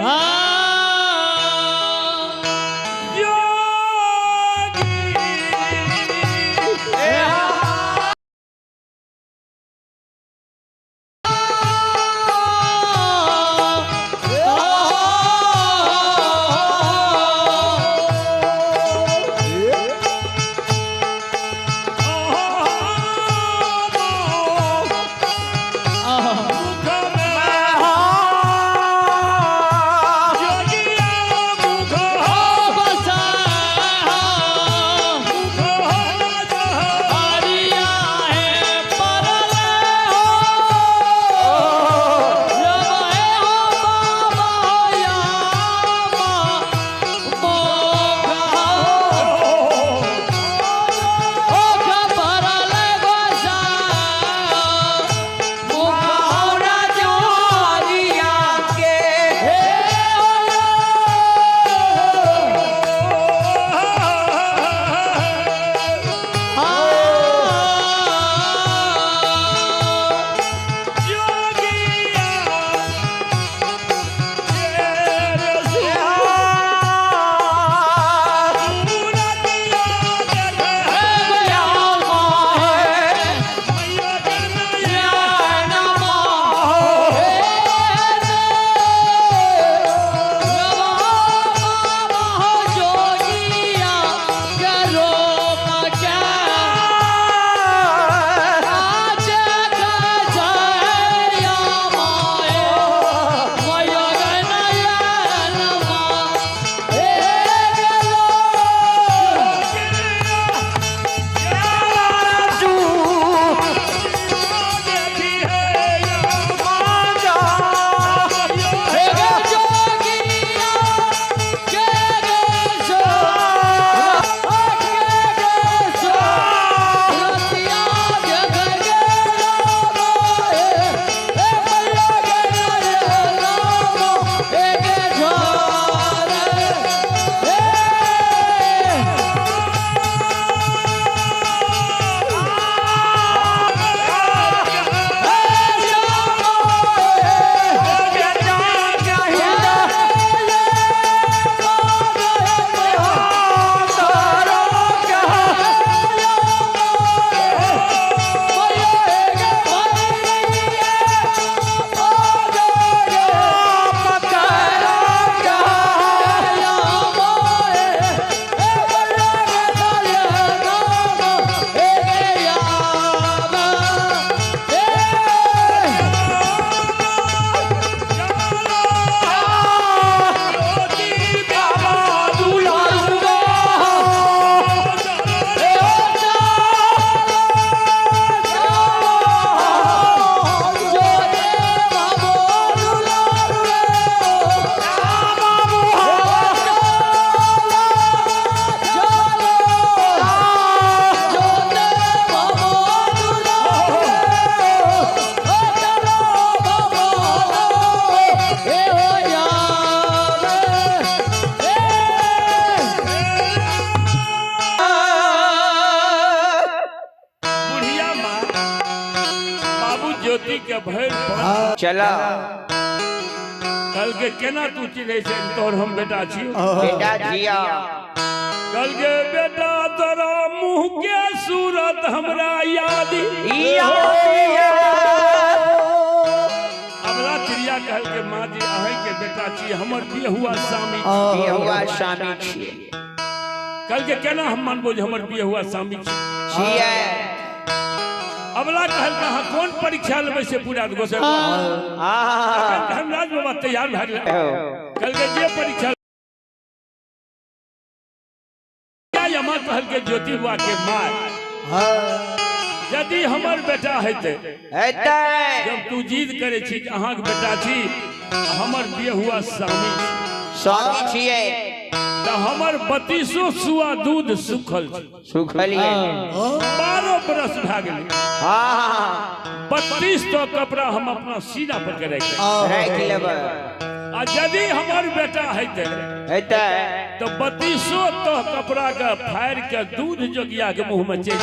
ज्योति के भैर चला कल के केना तू चिन्हे से तोर हम बेटा छी बेटा जिया कल के बेटा तोरा मुंह के सूरत हमरा याद अबला क्रिया कहल के माँ जी अहे के बेटा छी हमर बिहुआ स्वामी बिहुआ स्वामी छिए कल के केना हम मानबो जे हमर बिहुआ स्वामी छिए अबला कहल कहा कौन परीक्षा लेबे से पूरा गोसे हम राज बाबा तैयार भ गेल कल के जे परीक्षा यमा कहल के ज्योति बुआ के माय यदि हमर बेटा हेते जब तू जिद करे छी अहाँ के बेटा छी हमर बिहुआ स्वामी छिए त हमर 3200 सुआ दूध सुखल सुखलिए 12 बरस भ गेल हां 32 तो कपड़ा हम अपना सीना पर के रख लेबै आ यदि हमर बेटा हेते तो 3200 तो कपड़ा का फाड़ के दूध जोगिया के मुंह में चल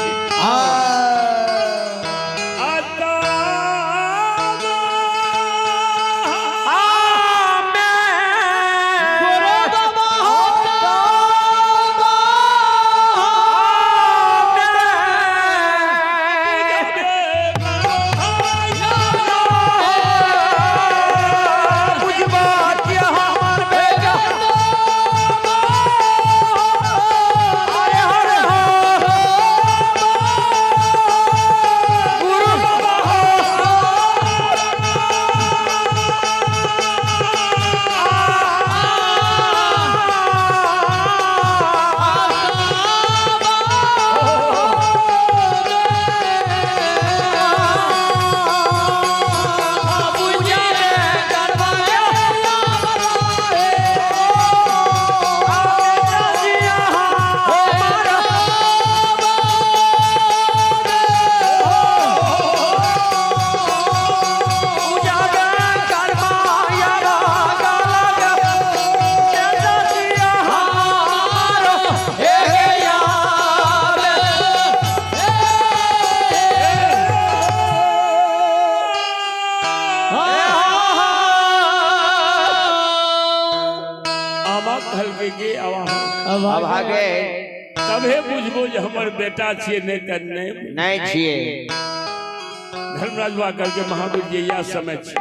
तबे बुझबो जे हमर बेटा छिए नहीं छिए धर्मराज बाबा कल के महावीर जी या समय छी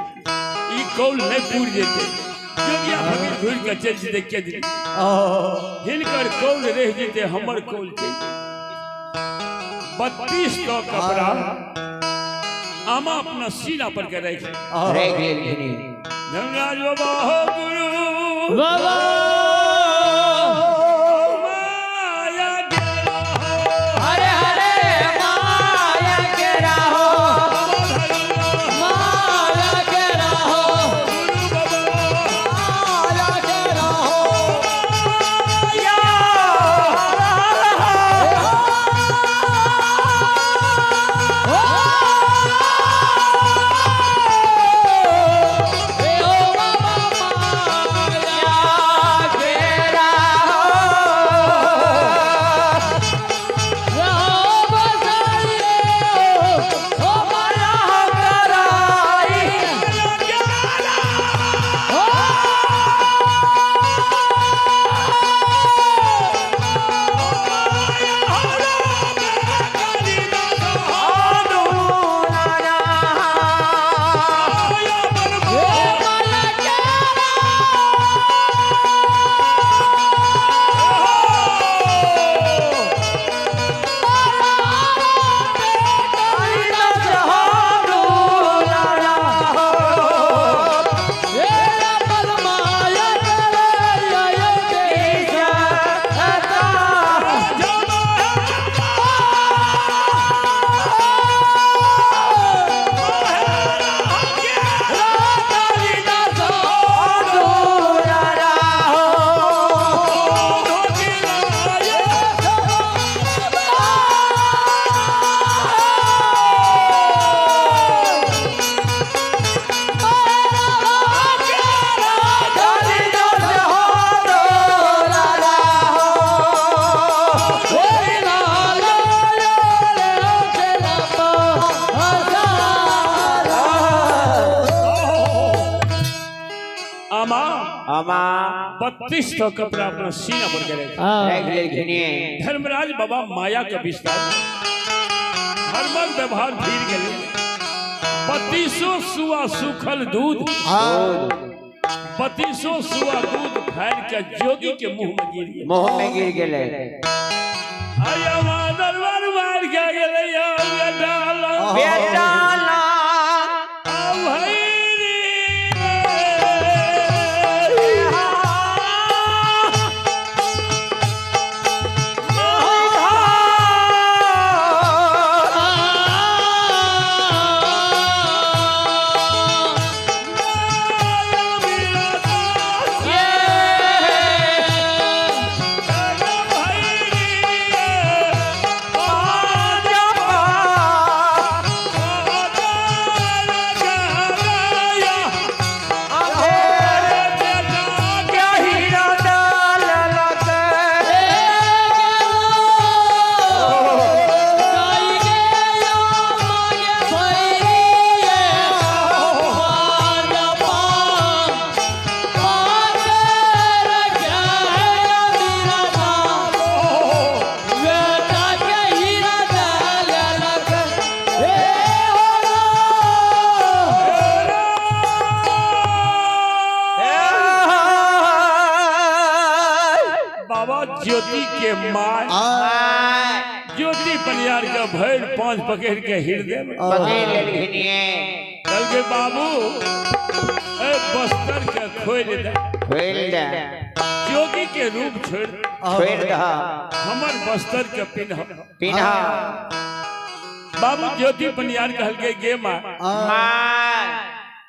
ई कौल नहीं पूर जेते जोगिया फकीर घुर के चल जेते के दिन जिनकर कौल रह जेते हमर कौल चल 32 तो कपड़ा आमा अपना सीना पर के रख गेल धर्मराज बाबा हो गुरु बाबा मामा 32 कपड़ा अपना सीना पर करे धर्मराज बाबा माया के विस्तार धर्मक व्यवहार फिर गए 32 सुआ सुखल दूध 32 सुआ दूध फाड़ के जोगी के मुंह में गिर गए दरबार मार के गेले ज्योति के माँ ज्योति बनियार का भैर 5 पकड़ के हृदय में कल के बाबू बस्तर के खोल दे जोगी के रूप छोड़ हमर बस्तर के पिन्हा बाबू ज्योति बनियार कहल के गे माँ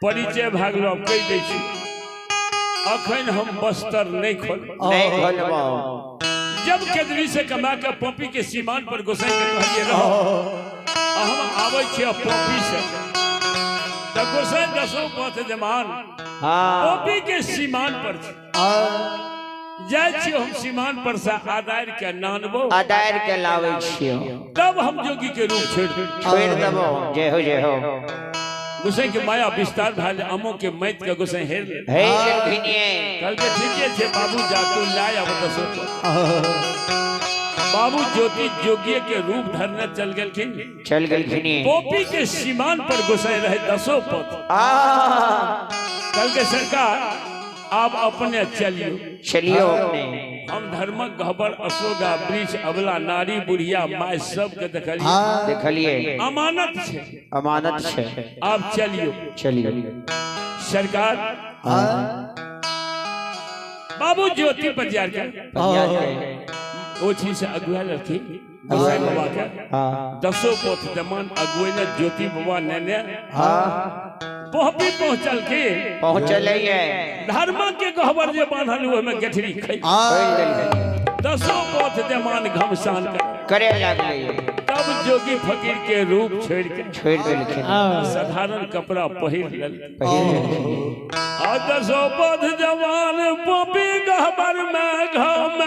परिचय भागलो कह दे अखन हम बस्तर नहीं खोल जब केदरी से कमा के पोपी के सीमान पर गोसाई के कहलिए रहो हम आवे छे पोपी से त गोसाई 10 पथ जमान पोपी के सीमान पर जाय छी हम सीमान पर से आदार के नानबो आदार के लावे छियो तब हम जोगी के रूप छोड़ देबो जय हो गोसाई के माया विस्तार भाल अमो के मैत के गोसाई हेर ले कल के ठीके छे बाबू जातू लाय अब दसो बाबू ज्योति जोगी के रूप धरने चल गेलखिन पोपी के सीमान पर गोसाई रहे 10 पथ कल के सरकार आप अपने चलियो हम धर्मक गहबर अशोका वृक्ष अबला नारी बुढ़िया माय सब के देखलिए अमानत छे आप चलियो सरकार बाबू ज्योति बजार के ओ चीज से अगुआ लड़की बाबा के 10 पथ जमान अगुआ ने ज्योति बाबा ने पोपी पहुंचल धर्म के गहबर जे बांधल ओय में गठरी खै 10 पथ जमान घमसान करे लागले तब जोगी फकीर के रूप छोड़ देलखिन साधारण कपड़ा पहिर लेल आ 10 पथ जमान पोपी गहबर में घम